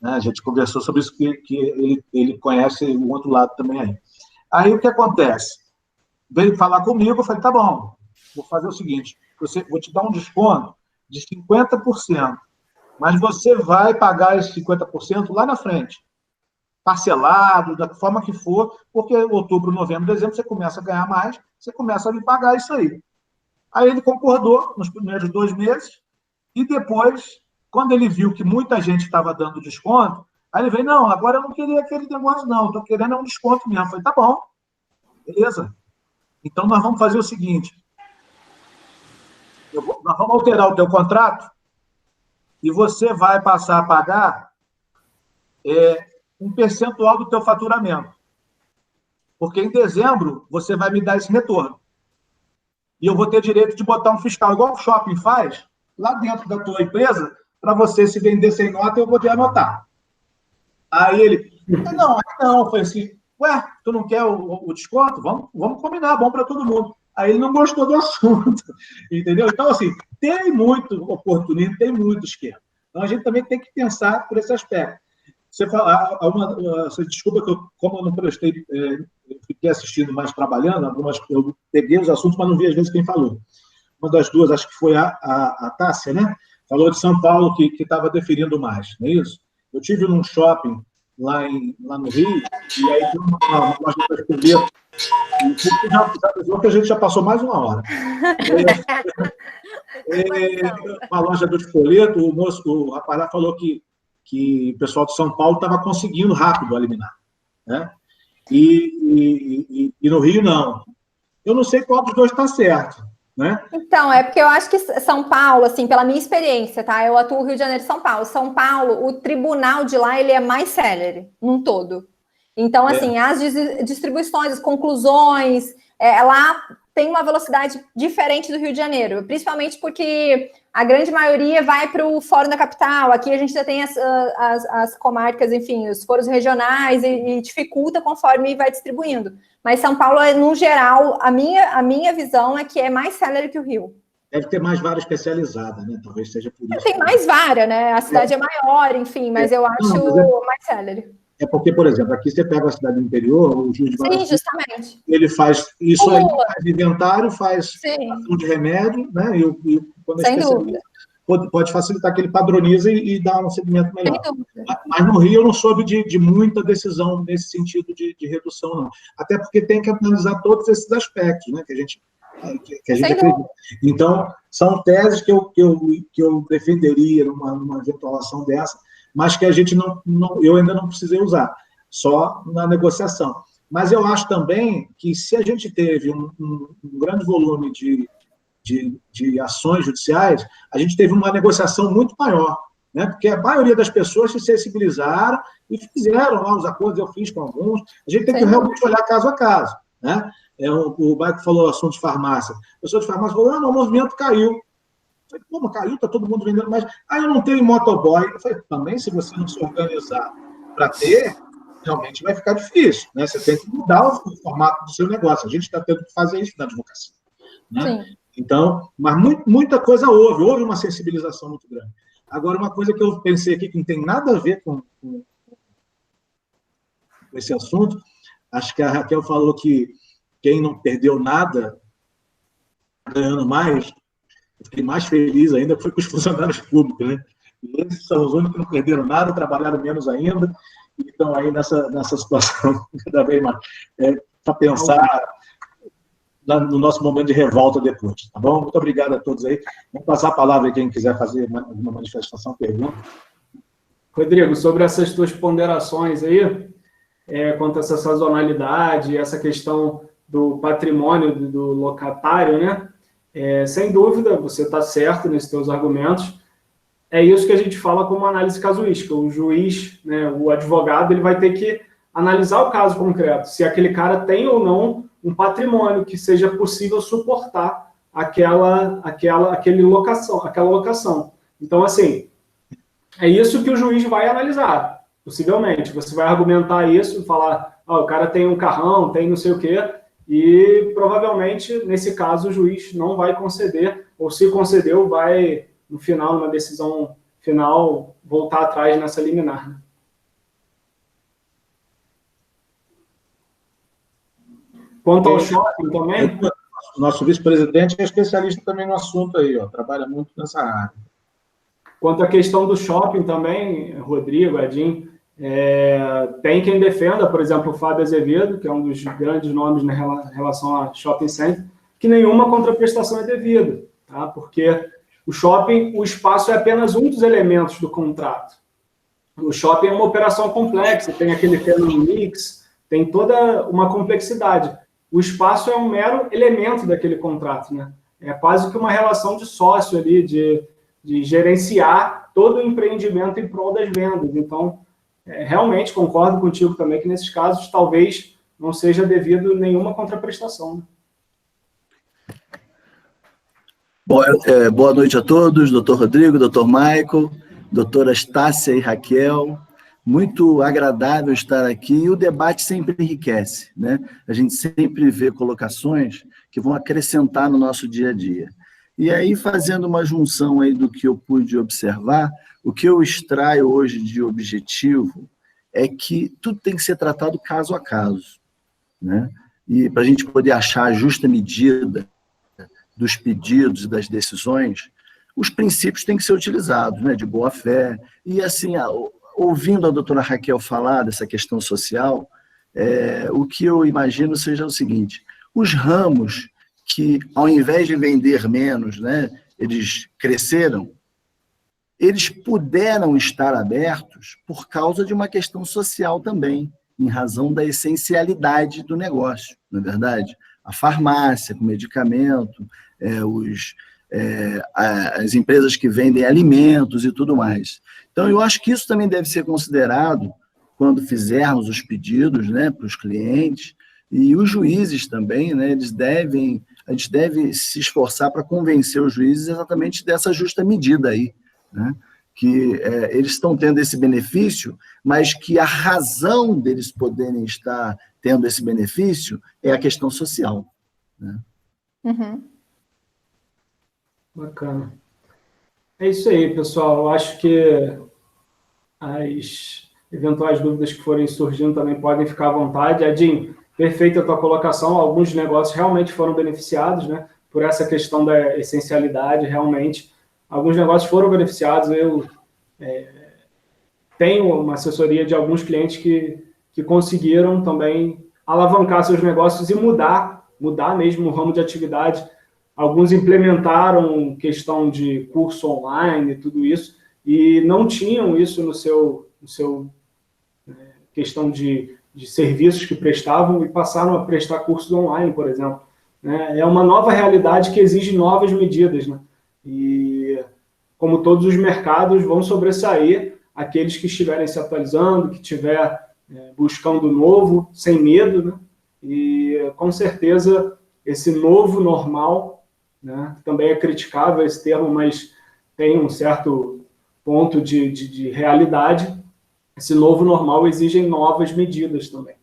né? A gente conversou sobre isso, que ele conhece o outro lado também aí. Aí, o que acontece? Veio falar comigo, eu falei, tá bom, vou fazer o seguinte, vou te dar um desconto de 50%, mas você vai pagar esse 50% lá na frente, parcelado, da forma que for, porque outubro, novembro, dezembro, você começa a ganhar mais, você começa a me pagar isso aí. Aí ele concordou nos primeiros 2 meses, e depois, quando ele viu que muita gente estava dando desconto, aí ele veio, não, agora eu não queria aquele negócio, não, estou querendo um desconto mesmo. Eu falei, tá bom, beleza. Então, nós vamos fazer o seguinte, nós vamos alterar o teu contrato e você vai passar a pagar um percentual do teu faturamento. Porque em dezembro você vai me dar esse retorno. E eu vou ter direito de botar um fiscal, igual o shopping faz, lá dentro da tua empresa, para você se vender sem nota, eu poder anotar. Aí ele, não. Eu falei assim, ué, tu não quer o desconto? Vamos combinar, bom para todo mundo. Aí ele não gostou do assunto, entendeu? Então, assim, tem muito oportunismo, tem muito esquema. Então, a gente também tem que pensar por esse aspecto. Você desculpa que como eu não prestei, fiquei assistindo mais trabalhando, eu peguei os assuntos, mas não vi às vezes quem falou. Uma das duas, acho que foi a Tássia, né? Falou de São Paulo que estava deferindo mais, não é isso? Eu tive num shopping lá no Rio, e aí tem uma loja para escolher. Já pensou que a gente já passou mais 1 hora. Uma loja do espoleto, o rapaz lá falou que o pessoal de São Paulo estava conseguindo rápido eliminar, né? E no Rio, não. Eu não sei qual dos dois está certo, né? Então, é porque eu acho que São Paulo, assim, pela minha experiência, tá? Eu atuo no Rio de Janeiro e São Paulo. São Paulo, o tribunal de lá, ele é mais célere, num todo. Então, assim, as distribuições, as conclusões, lá tem uma velocidade diferente do Rio de Janeiro, principalmente porque a grande maioria vai para o Fórum da Capital. Aqui a gente já tem as comarcas, enfim, os fóruns regionais e dificulta conforme vai distribuindo. Mas São Paulo, no geral, a minha visão é que é mais célere que o Rio. Deve ter mais vara especializada, né? Talvez seja por isso. Tem mais vara, né? A cidade é maior, enfim, mas eu acho mais célere. É porque, por exemplo, aqui você pega a cidade do interior, o juiz de vara, sim, justamente. Ele faz isso aí, faz inventário, faz ação de remédio, né? E quando sem dúvida. Pode facilitar que ele padroniza e dá um segmento melhor. Mas no Rio eu não soube de muita decisão nesse sentido de redução, não. Até porque tem que analisar todos esses aspectos, né? Que a gente acredita. Então, são teses que eu defenderia numa eventual ação dessa, mas que a gente eu ainda não precisei usar, só na negociação. Mas eu acho também que se a gente teve um grande volume de ações judiciais, a gente teve uma negociação muito maior, né? Porque a maioria das pessoas se sensibilizaram e fizeram lá os acordos, eu fiz com alguns, a gente tem que realmente olhar caso a caso, né? O Bairro falou assunto de farmácia, a pessoa de farmácia falou, não, o movimento caiu. Eu falei, como caiu? Está todo mundo vendendo mais. Eu não tenho motoboy. Eu falei, também, se você não se organizar para ter, realmente vai ficar difícil, né? Você tem que mudar o formato do seu negócio. A gente está tendo que fazer isso na advocacia, né? Sim. Então, mas muita coisa houve uma sensibilização muito grande. Agora, uma coisa que eu pensei aqui que não tem nada a ver com esse assunto, acho que a Raquel falou que quem não perdeu nada ganhando mais. Eu fiquei mais feliz ainda foi com os funcionários públicos, né? E esses são os únicos que não perderam nada, trabalharam menos ainda, e estão aí nessa situação cada vez mais. Para pensar no nosso momento de revolta depois, tá bom? Muito obrigado a todos aí. Vamos passar a palavra a quem quiser fazer alguma manifestação, pergunta. Rodrigo, sobre essas tuas ponderações aí, quanto a essa sazonalidade, essa questão do patrimônio do locatário, né? Sem dúvida, você está certo nesses seus argumentos. É isso que a gente fala como análise casuística. O juiz, né, o advogado, ele vai ter que analisar o caso concreto, se aquele cara tem ou não um patrimônio que seja possível suportar aquela locação. Então, assim, é isso que o juiz vai analisar, possivelmente. Você vai argumentar isso, falar, o cara tem um carrão, tem não sei o quê, e provavelmente, nesse caso, o juiz não vai conceder, ou se concedeu, vai, no final, numa decisão final, voltar atrás nessa liminar. Né? Quanto ao shopping também... Nosso vice-presidente é especialista também no assunto aí, trabalha muito nessa área. Quanto à questão do shopping também, Rodrigo, Edinho, tem quem defenda, por exemplo, o Fábio Azevedo, que é um dos grandes nomes na relação a shopping center, que nenhuma contraprestação é devida, tá? Porque o shopping, o espaço é apenas um dos elementos do contrato. O shopping é uma operação complexa, tem aquele termo mix, tem toda uma complexidade. O espaço é um mero elemento daquele contrato, né? É quase que uma relação de sócio ali, de gerenciar todo o empreendimento em prol das vendas. Então, realmente concordo contigo também que nesses casos talvez não seja devido nenhuma contraprestação. Né? Boa noite a todos, doutor Rodrigo, doutor Michael, doutora Tássia e Raquel. Muito agradável estar aqui e o debate sempre enriquece, né? A gente sempre vê colocações que vão acrescentar no nosso dia a dia. E aí, fazendo uma junção aí do que eu pude observar, o que eu extraio hoje de objetivo é que tudo tem que ser tratado caso a caso, né? E para a gente poder achar a justa medida dos pedidos e das decisões, os princípios têm que ser utilizados, né? De boa fé. E assim, ouvindo a doutora Raquel falar dessa questão social, o que eu imagino seja o seguinte: os ramos que, ao invés de vender menos, né, eles cresceram, eles puderam estar abertos por causa de uma questão social também, em razão da essencialidade do negócio, não é verdade? A farmácia com medicamento, as empresas que vendem alimentos e tudo mais. Então, eu acho que isso também deve ser considerado quando fizermos os pedidos, né, para os clientes, e os juízes também, né, a gente deve se esforçar para convencer os juízes exatamente dessa justa medida aí, né, que eles estão tendo esse benefício, mas que a razão deles poderem estar tendo esse benefício é a questão social. Né? Uhum. Bacana. É isso aí, pessoal. Eu acho que as eventuais dúvidas que forem surgindo também podem ficar à vontade. Edinho, perfeita a tua colocação. Alguns negócios realmente foram beneficiados, né, por essa questão da essencialidade, realmente. Alguns negócios foram beneficiados. Eu tenho uma assessoria de alguns clientes que conseguiram também alavancar seus negócios e mudar mesmo o ramo de atividade. Alguns implementaram questão de curso online e tudo isso, e não tinham isso no seu questão de serviços que prestavam e passaram a prestar cursos online, por exemplo. É uma nova realidade que exige novas medidas, né? E, como todos os mercados, vão sobressair aqueles que estiverem se atualizando, que estiver buscando novo, sem medo, né? E, com certeza, esse novo normal, né, também é criticável esse termo, mas tem um certo ponto de realidade. Esse novo normal exige novas medidas também.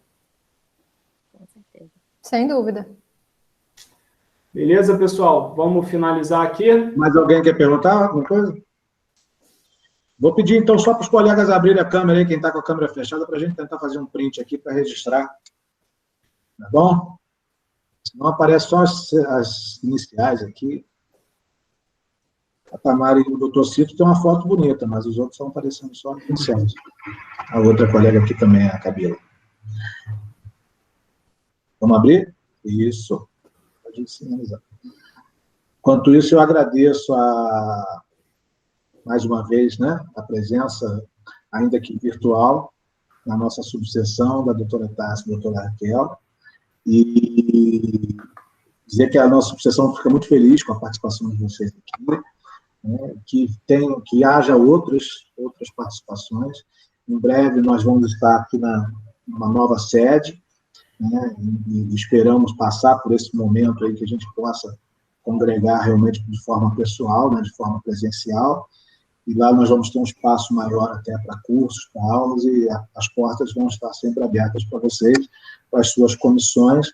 Com certeza. Sem dúvida. Beleza, pessoal? Vamos finalizar aqui. Mais alguém quer perguntar alguma coisa? Vou pedir, então, só para os colegas abrirem a câmera aí, quem está com a câmera fechada, para a gente tentar fazer um print aqui para registrar. Tá bom? Senão aparecem só as iniciais aqui. A Tamara e o doutor Cito tem uma foto bonita, mas os outros estão aparecendo só iniciais. A outra colega aqui também é a Camila. Vamos abrir? Isso. Pode sinalizar. Enquanto isso, eu agradeço mais uma vez, né, a presença, ainda que virtual, na nossa subseção da doutora Tássia e da doutora Raquel, e dizer que a nossa subseção fica muito feliz com a participação de vocês aqui, né, que haja outras participações. Em breve nós vamos estar aqui numa nova sede, né, e esperamos passar por esse momento aí que a gente possa congregar realmente de forma pessoal, né, de forma presencial, e lá nós vamos ter um espaço maior até para cursos, para aulas, e as portas vão estar sempre abertas para vocês, para as suas comissões,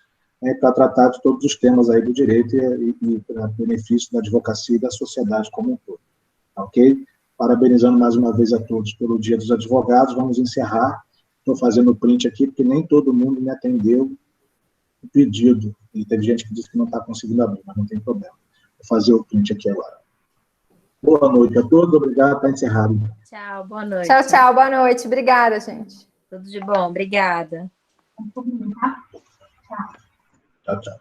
para tratar de todos os temas aí do direito e para benefício da advocacia e da sociedade como um todo. Ok? Parabenizando mais uma vez a todos pelo Dia dos Advogados, vamos encerrar. Estou fazendo o print aqui, porque nem todo mundo me atendeu o pedido, e teve gente que disse que não está conseguindo abrir, mas não tem problema. Vou fazer o print aqui agora. Boa noite a todos, obrigado, está encerrado. Tchau, boa noite. Tchau, tchau, boa noite. Obrigada, gente. Tudo de bom, obrigada. Tchau, tchau.